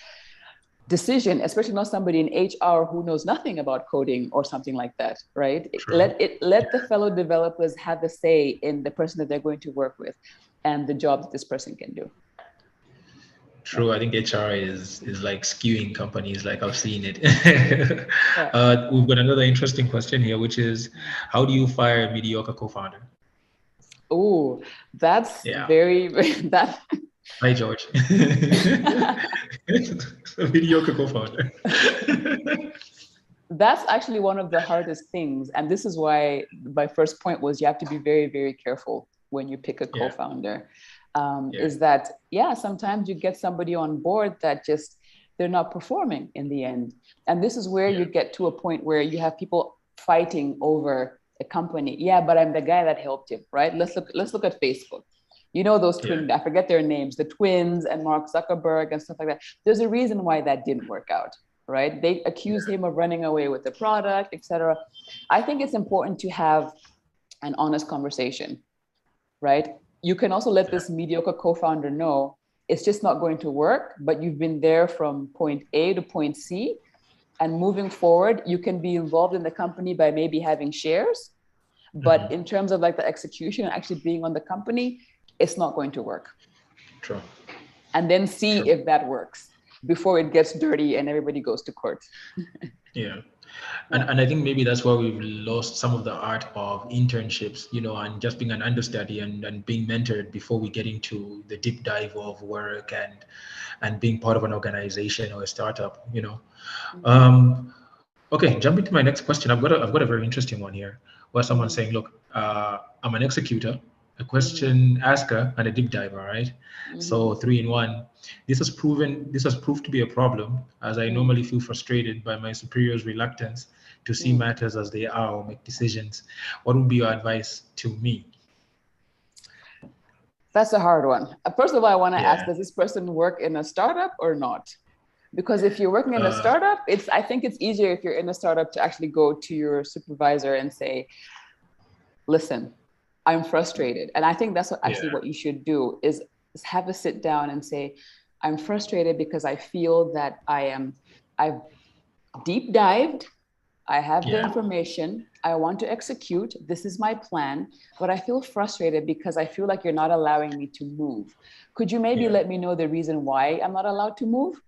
decision, especially not somebody in HR who knows nothing about coding or something like that, right? Let the fellow developers have a say in the person that they're going to work with and the job that this person can do. True. I think HR is like skewing companies, like I've seen it. We've got another interesting question here, which is, how do you fire a mediocre co-founder? Oh, that's very that. Hi, George. A mediocre co-founder. That's actually one of the hardest things. And this is why my first point was you have to be very, very careful when you pick a co-founder. Is that, sometimes you get somebody on board that just, they're not performing in the end. And this is where you get to a point where you have people fighting over a company. Yeah, but I'm the guy that helped him, right? Let's look at Facebook. Those twins, I forget their names, the twins and Mark Zuckerberg and stuff like that. There's a reason why that didn't work out, right? They accuse him of running away with the product, etc. I think it's important to have an honest conversation, right? You can also let this mediocre co-founder know it's just not going to work, but you've been there from point A to point C. And moving forward, you can be involved in the company by maybe having shares, but in terms of like the execution, actually being on the company, it's not going to work. True. And then see if that works before it gets dirty and everybody goes to court. Yeah. And I think maybe that's why we've lost some of the art of internships, and just being an understudy and being mentored before we get into the deep dive of work and being part of an organization or a startup, Okay, jumping to my next question. I've got a very interesting one here, where someone's saying, look, I'm an executor, a question asker, and a deep diver, right? So 3 in 1. This has proved to be a problem, as I normally feel frustrated by my superiors' reluctance to see matters as they are or make decisions. What would be your advice to me? That's a hard one. First of all, I want to ask, does this person work in a startup or not? Because if you're working in a startup, I think it's easier if you're in a startup to actually go to your supervisor and say, listen, I'm frustrated. And I think that's what you should do is have a sit down and say, I'm frustrated because I feel that I've deep dived. I have the information. I want to execute. This is my plan, but I feel frustrated because I feel like you're not allowing me to move. Could you maybe let me know the reason why I'm not allowed to move?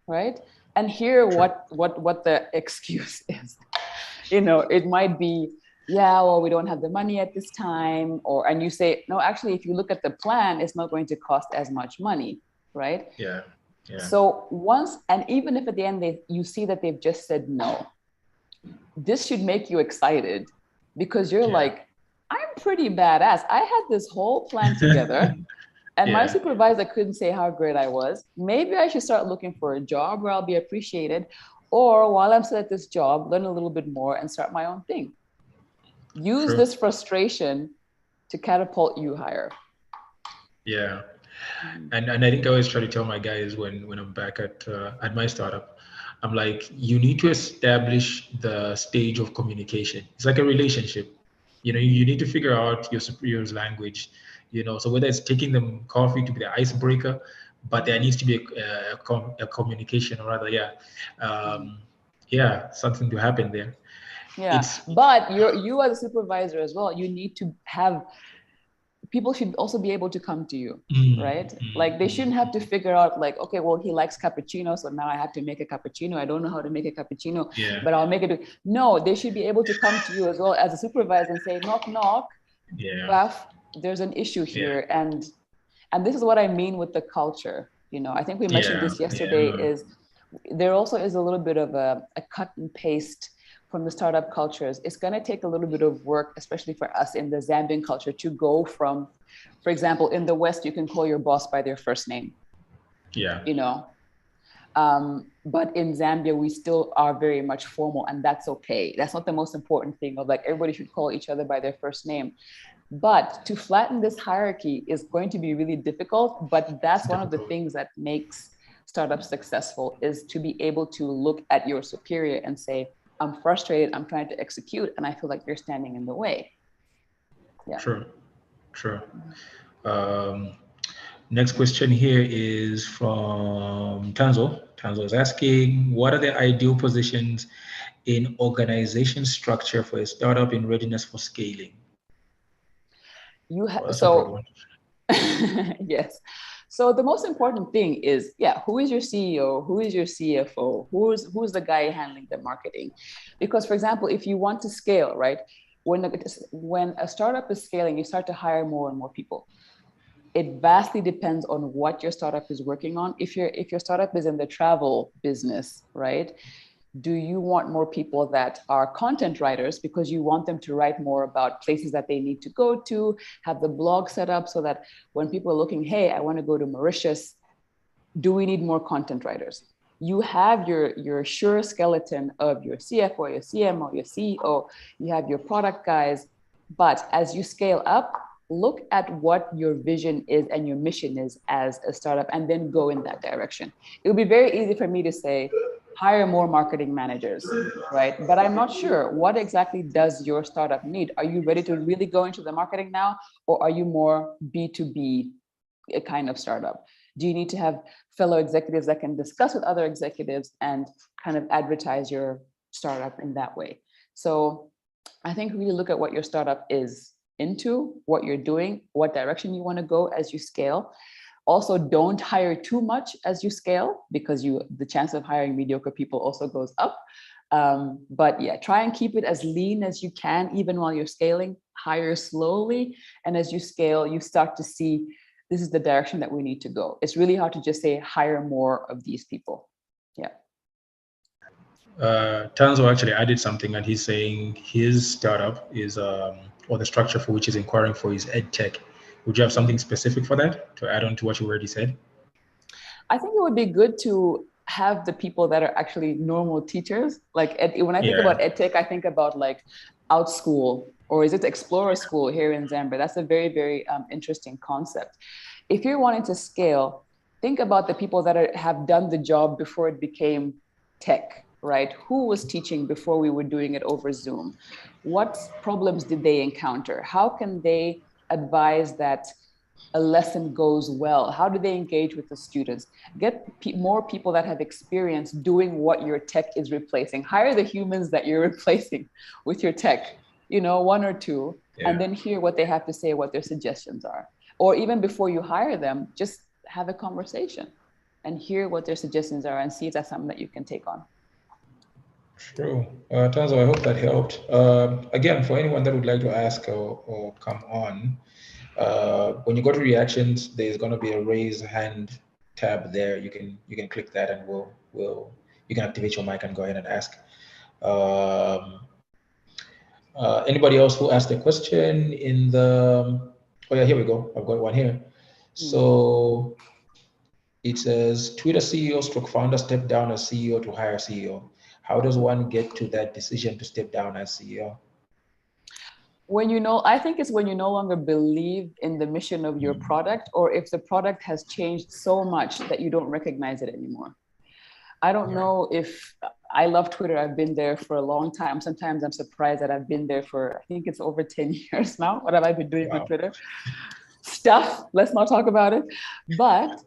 Right? And hear what the excuse is. It might be, well, we don't have the money at this time, and you say, no, actually, if you look at the plan, it's not going to cost as much money, right? Yeah. So even if at the end you see that they've just said no, this should make you excited because you're like, I'm pretty badass. I had this whole plan together. And my supervisor couldn't say how great I was. Maybe I should start looking for a job where I'll be appreciated. Or while I'm still at this job, learn a little bit more and start my own thing. Use this frustration to catapult you higher. Yeah. And I think I always try to tell my guys when I'm back at my startup, I'm like, you need to establish the stage of communication. It's like a relationship. You need to figure out your superior's language. So whether it's taking them coffee to be the icebreaker, but there needs to be a communication, or rather, something to happen there. Yeah, but you as a supervisor as well, you need to have, people should also be able to come to you, right? Like they shouldn't have to figure out like, okay, well, he likes cappuccino, so now I have to make a cappuccino. I don't know how to make a cappuccino, but I'll make it. No, they should be able to come to you as well as a supervisor and say, knock, knock. Raf, there's an issue here. And this is what I mean with the culture. I think we mentioned this yesterday, is there also is a little bit of a cut and paste from the startup cultures. It's going to take a little bit of work, especially for us in the Zambian culture, to go from, for example, in the West, you can call your boss by their first name. But in Zambia, we still are very much formal, and that's okay. That's not the most important thing of like, everybody should call each other by their first name. But to flatten this hierarchy is going to be really difficult, but that's one of the things that makes startups successful, is to be able to look at your superior and say, I'm frustrated, I'm trying to execute, and I feel like you're standing in the way. True. Next question here is from Tanzo. Tanzo is asking, what are the ideal positions in organization structure for a startup in readiness for scaling? Yes. So the most important thing is, who is your CEO? Who is your CFO? Who's the guy handling the marketing? Because, for example, if you want to scale, right? When a startup is scaling, you start to hire more and more people. It vastly depends on what your startup is working on. If your startup is in the travel business, right? Do you want more people that are content writers because you want them to write more about places that they need to go to, have the blog set up so that when people are looking, hey, I want to go to Mauritius, do we need more content writers? You have your sure skeleton of your CFO, your CMO, your CEO, you have your product guys, but as you scale up, look at what your vision is and your mission is as a startup, and then go in that direction. It would be very easy for me to say, hire more marketing managers, right? But I'm not sure, what exactly does your startup need? Are you ready to really go into the marketing now? Or are you more B2B kind of startup? Do you need to have fellow executives that can discuss with other executives and kind of advertise your startup in that way? So I think really look at what your startup is into, what you're doing, what direction you want to go as you scale. Also, don't hire too much as you scale, because the chance of hiring mediocre people also goes up. But yeah, try and keep it as lean as you can, even while you're scaling. Hire slowly. And as you scale, you start to see this is the direction that we need to go. It's really hard to just say, hire more of these people. Yeah. Tanzo actually added something, and he's saying his startup is, or the structure for which he's inquiring for, is ed tech. Would you have something specific for that to add on to what you already said? I think it would be good to have the people that are actually normal teachers. Like when I think about ed tech, I think about like OutSchool, or is it Explorer School here in Zambia? That's a very, very interesting concept. If you're wanting to scale, think about the people that have done the job before it became tech, right? Who was teaching before we were doing it over Zoom? What problems did they encounter? How can they advise that a lesson goes well? How do they engage with the students? Get more people that have experience doing what your tech is replacing. Hire the humans that you're replacing with your tech, one or two, and then hear what they have to say, what their suggestions are. Or even before you hire them, just have a conversation and hear what their suggestions are and see if that's something that you can take on. True. Tanzo, I hope that helped. Again, for anyone that would like to ask or come on, when you go to reactions, there's going to be a raise hand tab there. You can click that, and you can activate your mic and go ahead and ask. Anybody else who asked a question in the? Oh yeah, here we go. I've got one here. So it says Twitter CEO / founder step down as CEO to hire CEO. How does one get to that decision to step down as CEO? I think it's when you no longer believe in the mission of your product, or if the product has changed so much that you don't recognize it anymore. I don't know if I love Twitter. I've been there for a long time. Sometimes I'm surprised that I've been there for, I think it's over 10 years now. What have I been doing with Twitter? Stuff, let's not talk about it. But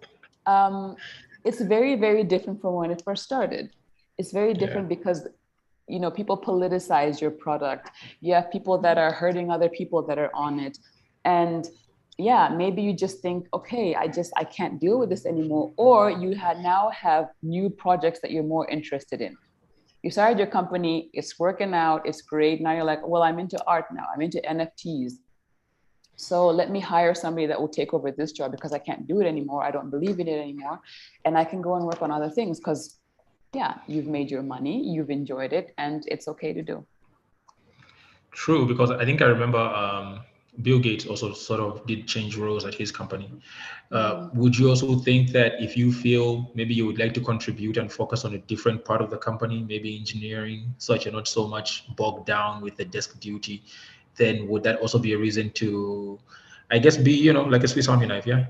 it's very, very different from when it first started. It's very different because people politicize your product. You have people that are hurting other people that are on it. And maybe you just think, okay, I can't deal with this anymore. Or you now have new projects that you're more interested in. You started your company, it's working out, it's great. Now you're like, well, I'm into art now, I'm into NFTs. So let me hire somebody that will take over this job because I can't do it anymore. I don't believe in it anymore. And I can go and work on other things because you've made your money, you've enjoyed it, and it's okay to do. True, because I think I remember Bill Gates also sort of did change roles at his company. Would you also think that if you feel maybe you would like to contribute and focus on a different part of the company, maybe engineering, so that you're not so much bogged down with the desk duty, then would that also be a reason to, I guess, be, like a Swiss Army knife, yeah?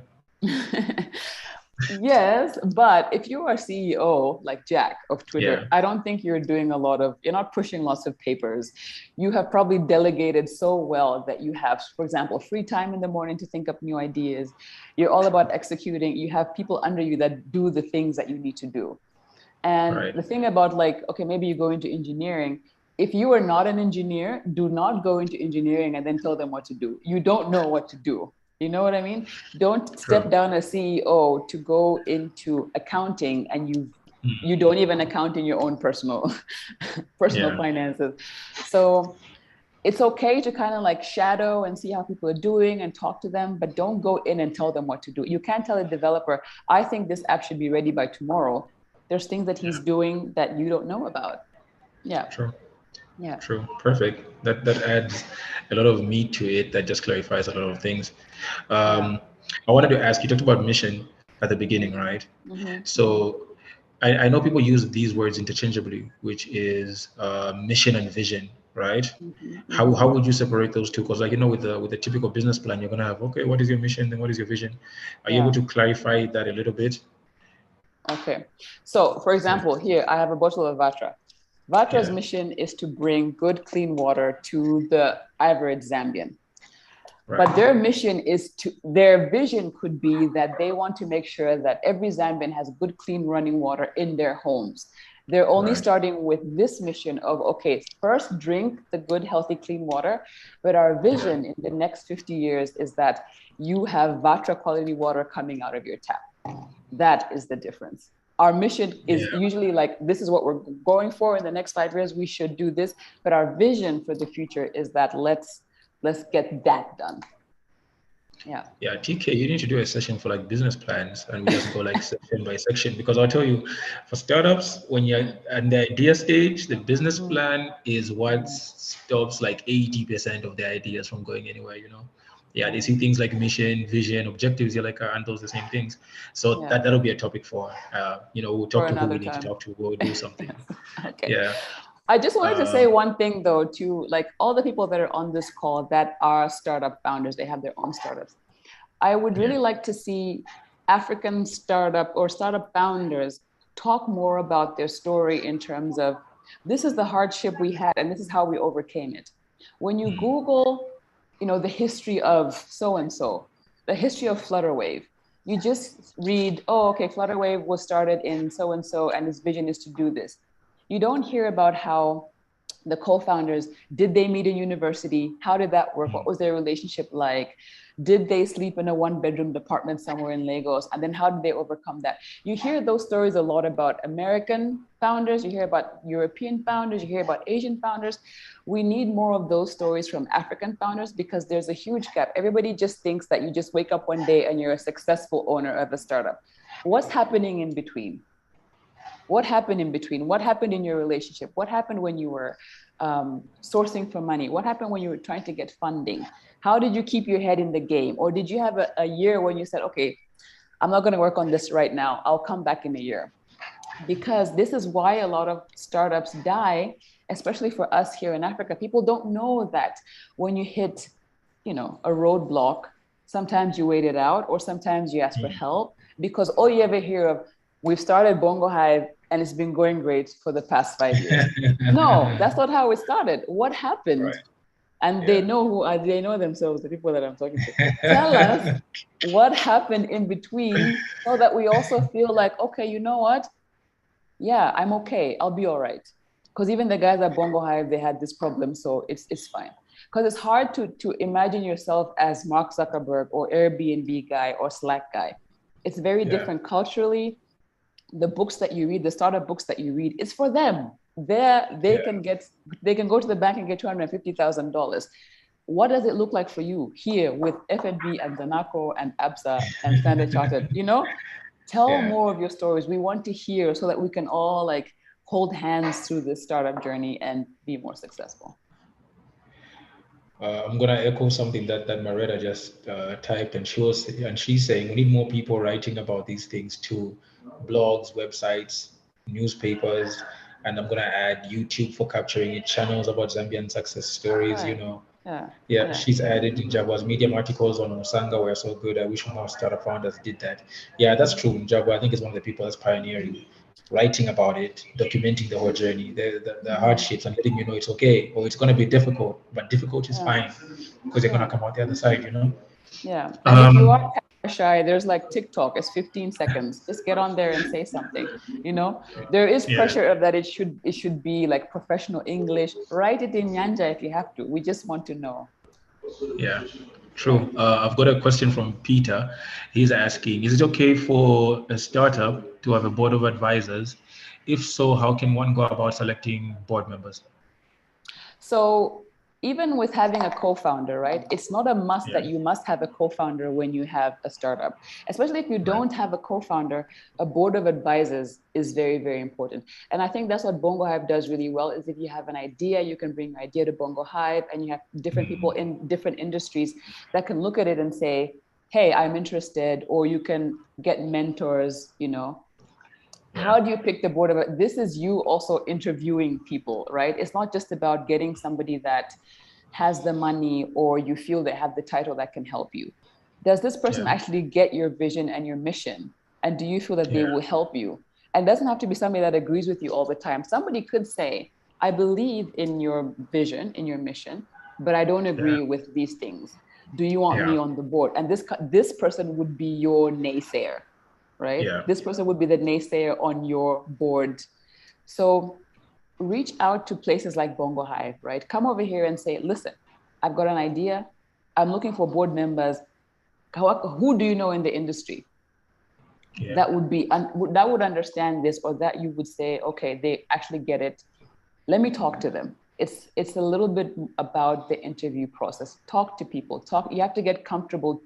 Yes, but if you are CEO like Jack of Twitter, I don't think you're not pushing lots of papers. You have probably delegated so well that you have, for example, free time in the morning to think up new ideas. You're all about executing. You have people under you that do the things that you need to do. And the thing about maybe you go into engineering. If you are not an engineer, do not go into engineering and then tell them what to do. You don't know what to do. You know what I mean? Don't step down as CEO to go into accounting and you don't even account in your own personal finances. So it's okay to kind of shadow and see how people are doing and talk to them, but don't go in and tell them what to do. You can't tell a developer, I think this app should be ready by tomorrow. There's things that he's doing that you don't know about. Yeah. True. Yeah. True. Perfect. That adds a lot of meat to it. That just clarifies a lot of things. I wanted to ask, you talked about mission at the beginning, right? So I know people use these words interchangeably, which is mission and vision, right? How would you separate those two? Because with the typical business plan, you're gonna have, okay, what is your mission, then what is your vision? Are you able to clarify that a little bit? Okay. So for example, here I have a bottle of Vatra. Vatra's mission is to bring good, clean water to the average Zambian. But their mission is their vision could be that they want to make sure that every Zambian has good, clean running water in their homes. They're only starting with this mission of, okay, first drink the good, healthy, clean water. But our vision in the next 50 years is that you have Vatra quality water coming out of your tap. That is the difference. Our mission is usually like, this is what we're going for in the next 5 years. We should do this. But our vision for the future is that let's get that done. Yeah, TK, you need to do a session for like business plans, and we just go like section by section, because I'll tell you, for startups, when you're at the idea stage, the business plan is what stops like 80% of the ideas from going anywhere, they see things like mission, vision, objectives, you're like, aren't those the same things? So that'll be a topic for we'll talk to who we need to talk to, we'll do something. Okay. I just wanted to say one thing though, to like all the people that are on this call that are startup founders, they have their own startups. I would really like to see African startup founders talk more about their story in terms of, this is the hardship we had and this is how we overcame it. When you Google, the history of so-and-so, the history of Flutterwave, you just read, oh, okay, Flutterwave was started in so-and-so and its vision is to do this. You don't hear about how the co-founders, did they meet in university? How did that work? What was their relationship like? Did they sleep in a one-bedroom apartment somewhere in Lagos? And then how did they overcome that? You hear those stories a lot about American founders. You hear about European founders. You hear about Asian founders. We need more of those stories from African founders, because there's a huge gap. Everybody just thinks that you just wake up one day and you're a successful owner of a startup. What's happening in between? What happened in between? What happened in your relationship? What happened when you were sourcing for money? What happened when you were trying to get funding? How did you keep your head in the game? Or did you have a year when you said, okay, I'm not going to work on this right now, I'll come back in a year? Because this is why a lot of startups die, especially for us here in Africa. People don't know that when you hit, a roadblock, sometimes you wait it out, or sometimes you ask for help, because all you ever hear of, we've started Bongo Hive and it's been going great for the past 5 years. No, that's not how it started. What happened? Right. And they know themselves, the people that I'm talking to. Tell us what happened in between, so that we also feel like, okay, you know what? Yeah, I'm okay. I'll be all right. Because even the guys at Bongo Hive, they had this problem, so it's fine. Because it's hard to imagine yourself as Mark Zuckerberg or Airbnb guy or Slack guy. It's very different culturally. The books that you read, the startup books that you read, is for them. They can go to the bank and get $250,000. What does it look like for you here with FNB and Zanaco and ABSA and Standard Chartered? Tell more of your stories. We want to hear, so that we can all like hold hands through this startup journey and be more successful. I'm gonna echo something that Maretta just typed, and she's saying we need more people writing about these things too, blogs, websites, newspapers, and I'm gonna add YouTube for capturing it, channels about Zambian success stories. Right. She's added in Jaguar's Medium articles on Musanga were so good. I wish more startup founders did that. Yeah, that's true. Jaguar, I think, is one of the people that's pioneering, writing about it, documenting the whole journey, the hardships, and letting you know it's okay, or it's going to be difficult, but difficult is fine, because you're going to come out the other side, Yeah. And if you are shy, there's like TikTok, it's 15 seconds. Just get on there and say something. There is pressure that it should be like professional English. Write it in Nyanja if you have to. We just want to know. Yeah. True. I've got a question from Peter. He's asking, is it okay for a startup to have a board of advisors? If so, how can one go about selecting board members? So even with having a co-founder, right? It's not a must that you must have a co-founder when you have a startup. Especially if you don't have a co-founder, a board of advisors is very, very important. And I think that's what Bongo Hive does really well, is if you have an idea, you can bring your idea to Bongo Hive, and you have different people in different industries that can look at it and say, hey, I'm interested, or you can get mentors, How do you pick the board of it? This is you also interviewing people, right? It's not just about getting somebody that has the money or you feel they have the title that can help you. Does this person actually get your vision and your mission? And do you feel that they will help you? And it doesn't have to be somebody that agrees with you all the time. Somebody could say, I believe in your vision, in your mission, but I don't agree with these things. Do you want me on the board? And this person would be your naysayer, right? Yeah. This person would be the naysayer on your board. So reach out to places like Bongo Hive, right? Come over here and say, listen, I've got an idea. I'm looking for board members. Who do you know in the industry that would understand this, or that you would say, okay, they actually get it. Let me talk to them. It's a little bit about the interview process. Talk to people. You have to get comfortable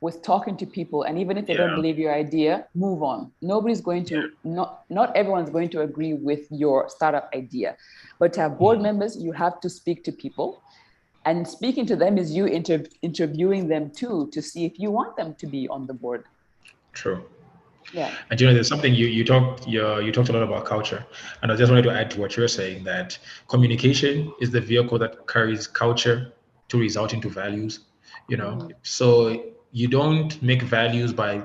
with talking to people, and even if they don't believe your idea, move on. Nobody's going to, not everyone's going to agree with your startup idea, but to have board members, you have to speak to people, and speaking to them is you interviewing them too, to see if you want them to be on the board. True. Yeah. And there's something you talked a lot about culture, and I just wanted to add to what you're saying, that communication is the vehicle that carries culture to result into values. So you don't make values by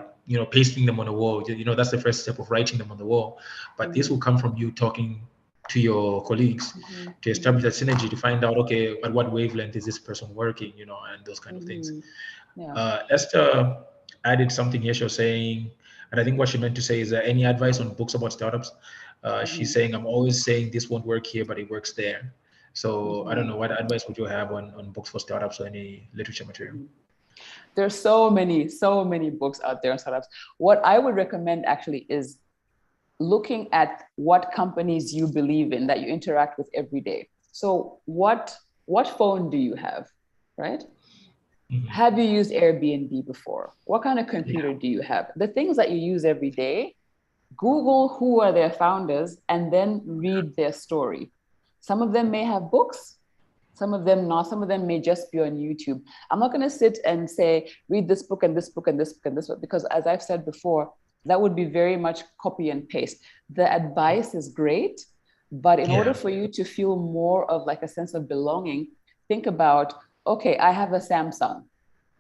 pasting them on a wall. That's the first step of writing them on the wall, but this will come from you talking to your colleagues to establish that synergy, to find out, okay, at what wavelength is this person working, and those kind of things. Esther added something here. She was saying, and I think what she meant to say is, any advice on books about startups? She's saying, I'm always saying this won't work here, but it works there. So I don't know, what advice would you have on books for startups or any literature material? There's so many books out there on startups. What I would recommend actually is looking at what companies you believe in, that you interact with every day. So what phone do you have, right? Have you used Airbnb before? What kind of computer do you have? The things that you use every day, Google who are their founders and then read their story. Some of them may have books, some of them not. Some of them may just be on YouTube. I'm not going to sit and say, read this book and this book and this book and this book, because as I've said before, that would be very much copy and paste. The advice is great, but in order for you to feel more of like a sense of belonging, think about, okay, I have a Samsung.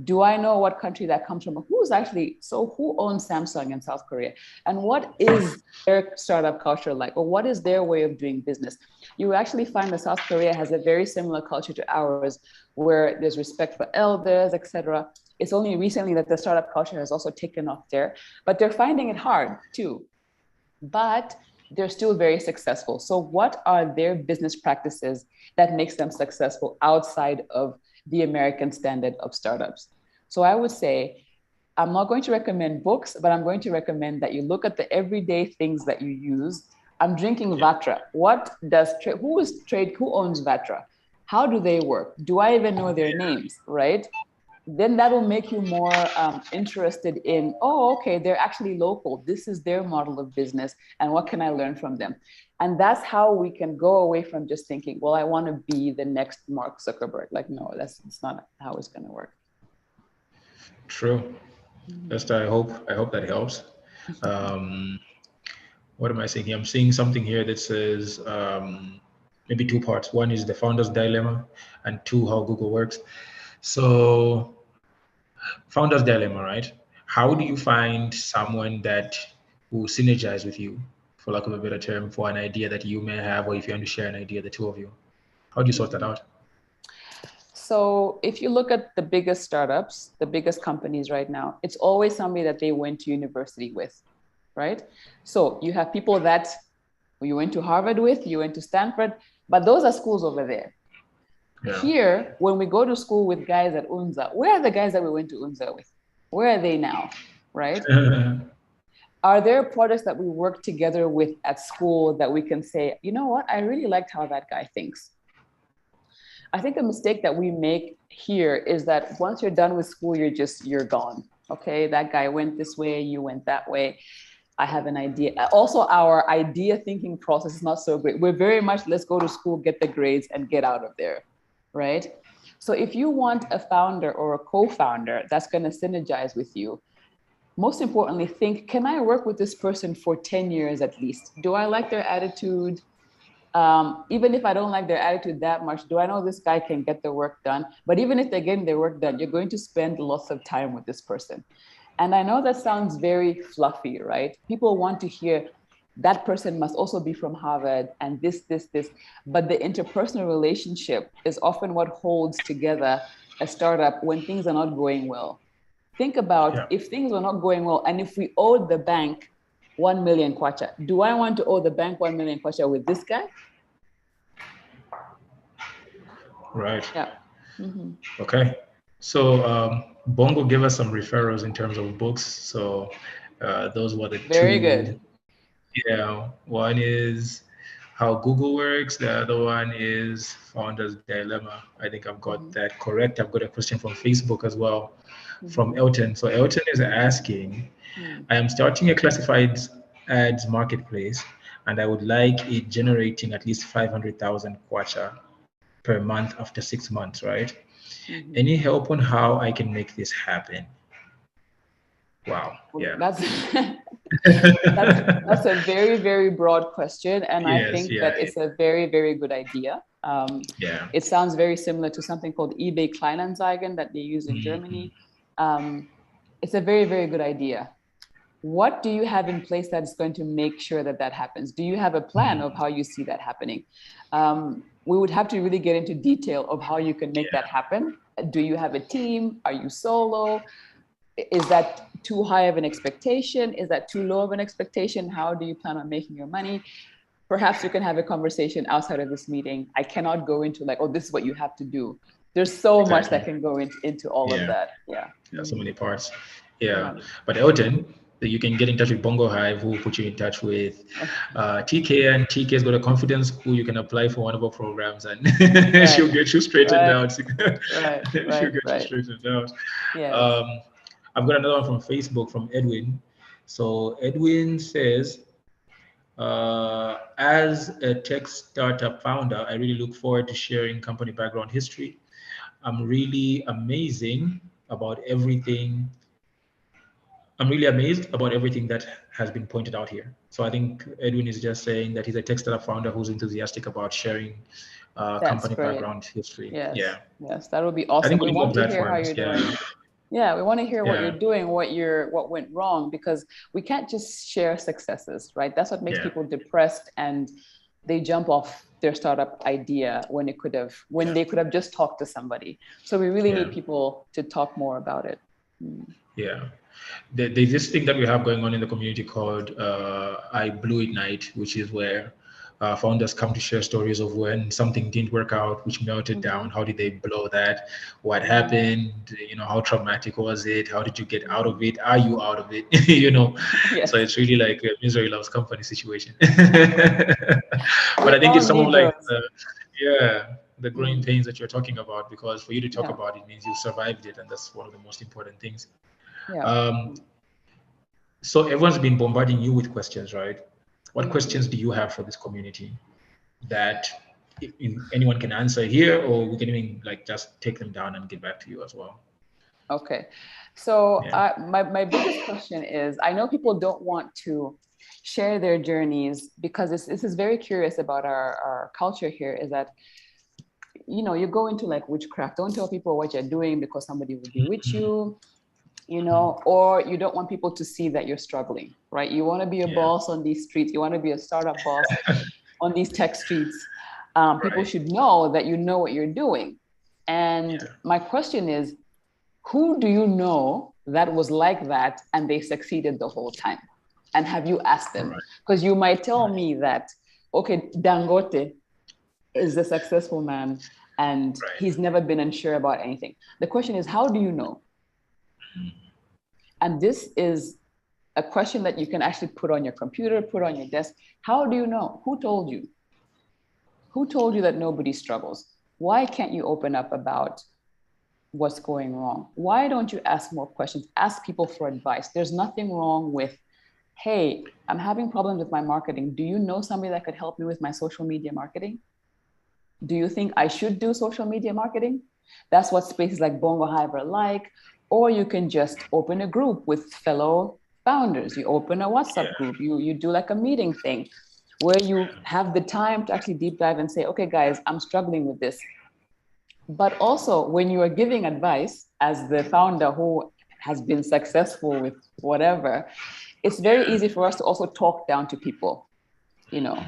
Do I know what country that comes from? Who owns Samsung in South Korea? And what is their startup culture like? Or what is their way of doing business? You actually find that South Korea has a very similar culture to ours, where there's respect for elders, etc. It's only recently that the startup culture has also taken off there, but they're finding it hard too. But they're still very successful. So what are their business practices that makes them successful outside of the American standard of startups? So I would say, I'm not going to recommend books, but I'm going to recommend that you look at the everyday things that you use. I'm drinking Vatra. Who owns Vatra? How do they work? Do I even know their names, right? Then that will make you more interested in, oh, okay, they're actually local. This is their model of business. And what can I learn from them? And that's how we can go away from just thinking, well, I want to be the next Mark Zuckerberg. Like, no, it's not how it's going to work. True. Esther, I hope that helps. What am I saying here? I'm seeing something here that says maybe two parts. One is the founder's dilemma, and two, how Google works. So, founder's dilemma, right? How do you find someone that will synergize with you, for lack of a better term, for an idea that you may have, or if you want to share an idea, the two of you? How do you sort that out? So if you look at the biggest startups, the biggest companies right now, it's always somebody that they went to university with, right? So you have people that you went to Harvard with, you went to Stanford, but those are schools over there. Yeah. Here, when we go to school with guys at UNZA, where are the guys that we went to UNZA with? Where are they now, right? Are there projects that we work together with at school that we can say, you know what, I really liked how that guy thinks? I think a mistake that we make here is that once you're done with school, you're gone. Okay, that guy went this way, you went that way. I have an idea. Also, our idea thinking process is not so great. We're very much, let's go to school, get the grades and get out of there, right? So if you want a founder or a co-founder that's going to synergize with you, most importantly, think, can I work with this person for 10 years at least? Do I like their attitude? Even if I don't like their attitude that much, do I know this guy can get the work done? But even if they're getting their work done, you're going to spend lots of time with this person. And I know that sounds very fluffy, right? People want to hear, that person must also be from Harvard and this. But the interpersonal relationship is often what holds together a startup when things are not going well. Think about if things are not going well, and if we owed the bank 1 million kwacha, do I want to owe the bank 1 million kwacha with this guy? Right. Yeah. Mm-hmm. Okay. So Bongo gave us some referrals in terms of books. So those were the Very two. good. Yeah. One is How Google Works. The other one is Founder's Dilemma. I think I've got that correct. I've got a question from Facebook as well, from Elton. So Elton is asking, I am starting a classified ads marketplace, and I would like it generating at least 500,000 kwacha per month after 6 months, right? Any help on how I can make this happen? Wow. Yeah. That's a very, very broad question. And Yes, I think that it's a very, very good idea. It sounds very similar to something called eBay Kleinanzeigen that they use in Germany. It's a very, very good idea. What do you have in place that's going to make sure that that happens? Do you have a plan of how you see that happening? We would have to really get into detail of how you can make that happen. Do you have a team? Are you solo? Is that too high of an expectation? Is that too low of an expectation? How do you plan on making your money? Perhaps you can have a conversation outside of this meeting. I cannot go into like, oh, this is what you have to do. There's so much that can go into all of that. Yeah. So many parts. But Elton, you can get in touch with Bongo Hive, who will put you in touch with TK, and TK's got a confidence who you can apply for one of our programs, and she'll get you straightened out. She'll get you straightened out. Yes. I've got another one from Facebook from Edwin. So Edwin says, as a tech startup founder, I really look forward to sharing company background history. I'm really amazed about everything that has been pointed out here. So I think Edwin is just saying that he's a tech startup founder who's enthusiastic about sharing company background history. Yes, that would be awesome. We want to hear how you're doing. Yeah, we want to hear what you're doing, what went wrong, because we can't just share successes, right? That's what makes people depressed, and they jump off their startup idea when they could have just talked to somebody. So we really need people to talk more about it. Yeah. There's this thing that we have going on in the community called I Blew It Night, which is where founders come to share stories of when something didn't work out, which melted down. How did they blow that? What happened? How traumatic was it? How did you get out of it? Are you out of it? So it's really like a misery loves company situation. But I think it's some of like the growing pains that you're talking about, because for you to talk about it means you survived it, and that's one of the most important things. So everyone's been bombarding you with questions, right? What questions do you have for this community that anyone can answer here, or we can even like just take them down and get back to you as well? Okay. So my biggest question is, I know people don't want to share their journeys because this is very curious about our culture here, is that, you go into like witchcraft. Don't tell people what you're doing because somebody will be with you. Or you don't want people to see that you're struggling, right? You want to be a boss on these streets. You want to be a startup boss on these tech streets. People should know that you know what you're doing. And my question is, who do you know that was like that and they succeeded the whole time? And have you asked them? Because you might tell me that, okay, Dangote is a successful man and he's never been unsure about anything. The question is, how do you know? And this is a question that you can actually put on your computer, put on your desk. How do you know? Who told you? Who told you that nobody struggles? Why can't you open up about what's going wrong? Why don't you ask more questions? Ask people for advice. There's nothing wrong with, hey, I'm having problems with my marketing. Do you know somebody that could help me with my social media marketing? Do you think I should do social media marketing? That's what spaces like Bongo Hive are like. Or you can just open a group with fellow founders. You open a WhatsApp group. You do like a meeting thing where you have the time to actually deep dive and say, okay, guys, I'm struggling with this. But also when you are giving advice as the founder who has been successful with whatever, it's very easy for us to also talk down to people, you know.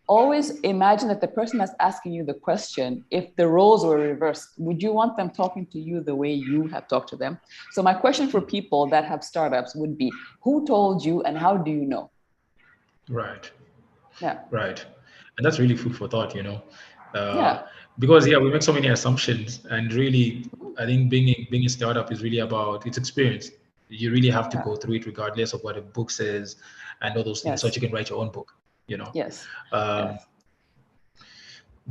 Always imagine that the person that's asking you the question, if the roles were reversed, would you want them talking to you the way you have talked to them? So my question for people that have startups would be, who told you and how do you know? Right. Yeah. Right. And that's really food for thought, you know. Yeah. Because we make so many assumptions, and really, I think being a startup is really about its experience. You really have to go through it regardless of what a book says and all those things, so that you can write your own book, you know. Yes. Go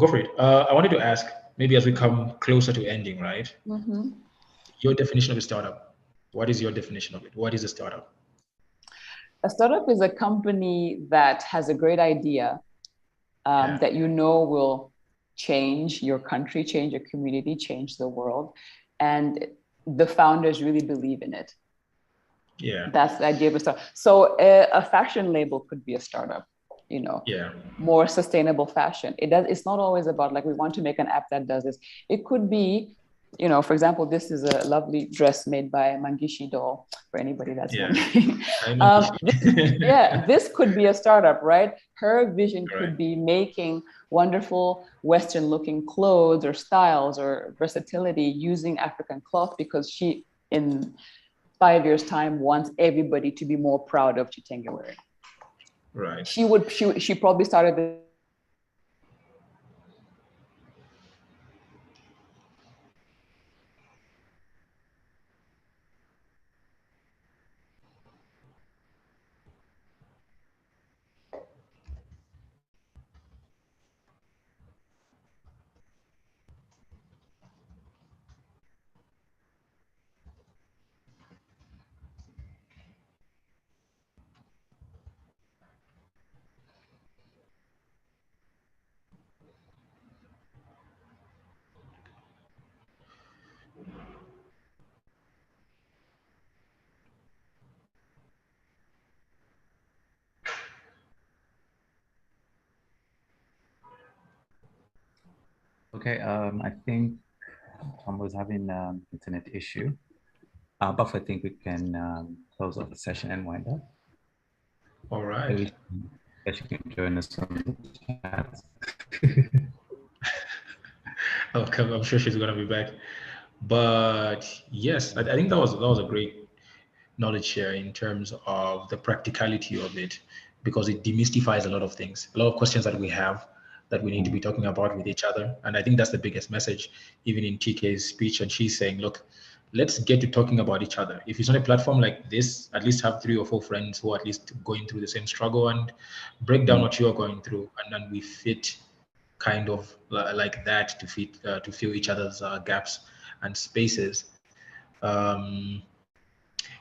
for it. I wanted to ask, maybe as we come closer to ending, right? Your definition of a startup. What is your definition of it? What is a startup? A startup is a company that has a great idea that you know will change your country, change your community, change the world. And the founders really believe in it. Yeah. That's the idea of a startup. So a fashion label could be a startup, you know. Yeah. More sustainable fashion. It's not always about like, we want to make an app that does this. It could be, you know, for example, this is a lovely dress made by Mangishi doll, for anybody that's wondering. This could be a startup, right? Her vision could be making wonderful Western looking clothes or styles or versatility using African cloth, because she, in 5 years' time, wants everybody to be more proud of Chitenge wearing. Right. She probably started the Okay, I think Tom was having an internet issue, but I think we can close off the session and wind up. All right. Maybe you can join us on the chat. Okay, I'm sure she's gonna be back. But yes, I think that was a great knowledge share in terms of the practicality of it, because it demystifies a lot of things, a lot of questions that we have that we need to be talking about with each other. And I think that's the biggest message, even in TK's speech. And she's saying, look, let's get to talking about each other. If it's on a platform like this, at least have 3 or 4 friends who are at least going through the same struggle and break down what you're going through. And then we fit kind of like that to fill each other's gaps and spaces.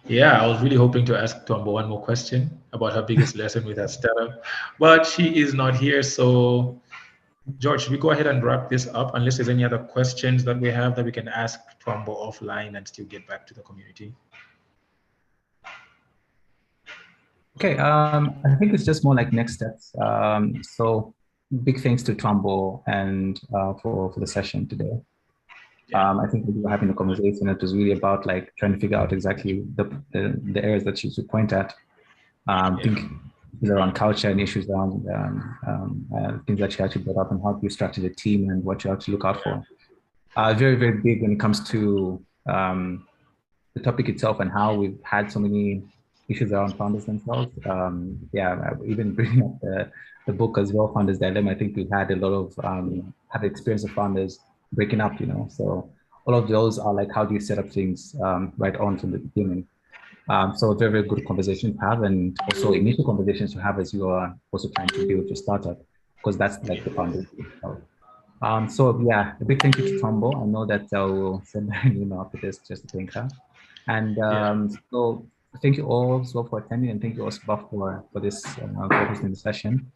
Yeah, I was really hoping to ask Twaambo one more question about her biggest lesson with her startup, but she is not here. So, George, should we go ahead and wrap this up, unless there's any other questions that we have that we can ask Twaambo offline and still get back to the community? Okay, I think it's just more like next steps. So big thanks to Twaambo and for the session today. I think we were having a conversation that was really about like trying to figure out exactly the areas that she should point at. I think around culture and issues around things that she actually brought up, and how you structure the team and what you have to look out for. Very, very big when it comes to the topic itself and how we've had so many issues around founders themselves. Even bringing up the book as well, Founders Dilemma. I think we've had a lot of have experience of founders breaking up, you know. So all of those are like, how do you set up things right on from the beginning? So very, very good conversation to have, and also initial conversations to have as you are also trying to build your startup, because that's like the foundation itself. So yeah, a big thank you to Twaambo. I know that I will send her an email after this just to thank her. And so thank you all as well for attending, and thank you also for this for hosting the session.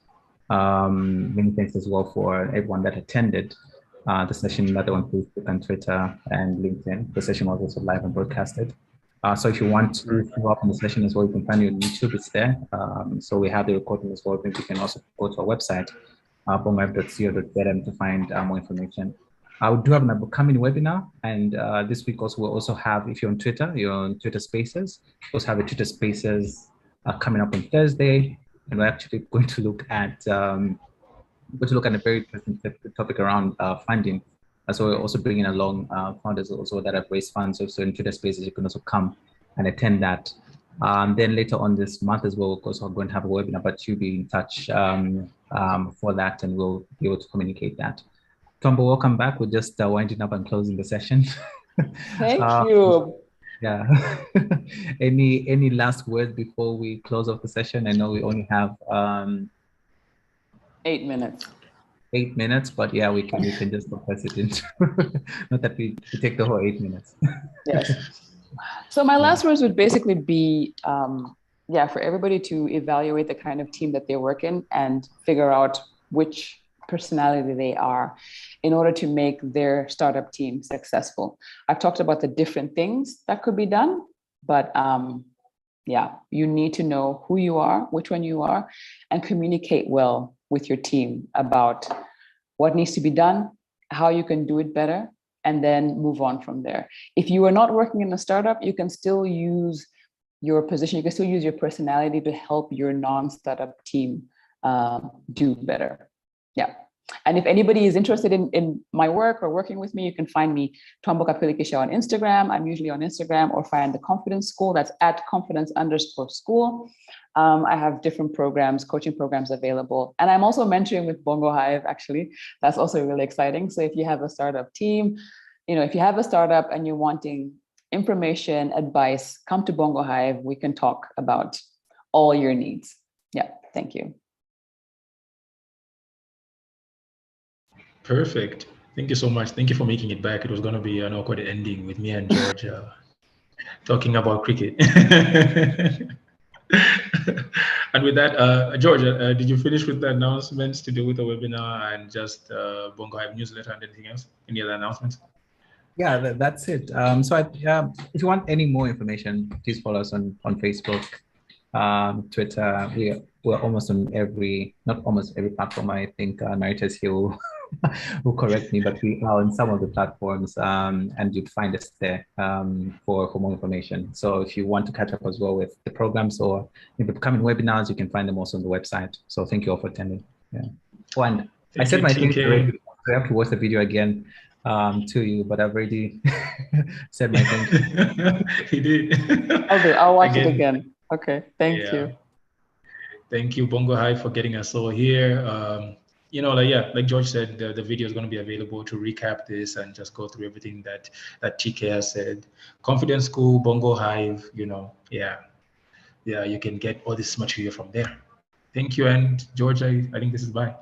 Many thanks as well for everyone that attended the session, whether on Facebook and Twitter and LinkedIn. The session was also live and broadcasted. So if you want to follow up on the session as well, you can find it on YouTube, it's there. So we have the recording as well. I think you can also go to our website, bomweb.co.zm, to find more information. We do have an upcoming webinar, and this week also we'll also have, if you're on Twitter, you're on Twitter Spaces, we also have a Twitter Spaces coming up on Thursday, and we're actually going to look at a very interesting topic around funding. So we're also bringing along founders also that have raised funds. So in Twitter Spaces, you can also come and attend that. Then later on this month as well, we're also going to have a webinar, but you'll be in touch for that, and we'll be able to communicate that. Twaambo, welcome back. We're just winding up and closing the session. Thank you. Yeah. Any last words before we close off the session? I know we only have 8 minutes. 8 minutes, but yeah, we can just compress it into not that we take the whole 8 minutes. Yes. So my last words would basically be, for everybody to evaluate the kind of team that they work in and figure out which personality they are in order to make their startup team successful. I've talked about the different things that could be done, but you need to know who you are, which one you are, and communicate well with your team about what needs to be done, how you can do it better, and then move on from there. If you are not working in a startup, you can still use your position, you can still use your personality to help your non-startup team do better. Yeah. And if anybody is interested in my work or working with me, you can find me Twaambo Kapilikisha on Instagram. I'm usually on Instagram, or find the Confidence School. That's at confidence_school. I have different programs, coaching programs available. And I'm also mentoring with Bongo Hive, actually. That's also really exciting. So if you have a startup team, if you have a startup and you're wanting information, advice, come to Bongo Hive. We can talk about all your needs. Yeah, thank you. Perfect. Thank you so much. Thank you for making it back. It was going to be an awkward ending with me and George talking about cricket. And with that, George, did you finish with the announcements to do with the webinar and just Bongo Hive newsletter and anything else? Any other announcements? Yeah, that's it. If you want any more information, please follow us on Facebook, Twitter. We're almost on not almost every platform. I think narrators here will correct me, but we are on some of the platforms, and you'd find us there for more information. So if you want to catch up as well with the programs or the upcoming webinars, you can find them also on the website. So thank you all for attending. Yeah. Oh, and I said my thing already. I have to watch the video again to you, but I've already said my thing. He did. Okay, I'll watch it again. Okay, thank you. Thank you, Bongo Hive, for getting us all here. Like George said, the video is going to be available to recap this and just go through everything that TK has said. Confidence School, Bongo Hive, you can get all this material from there. Thank you, and George, I think this is bye.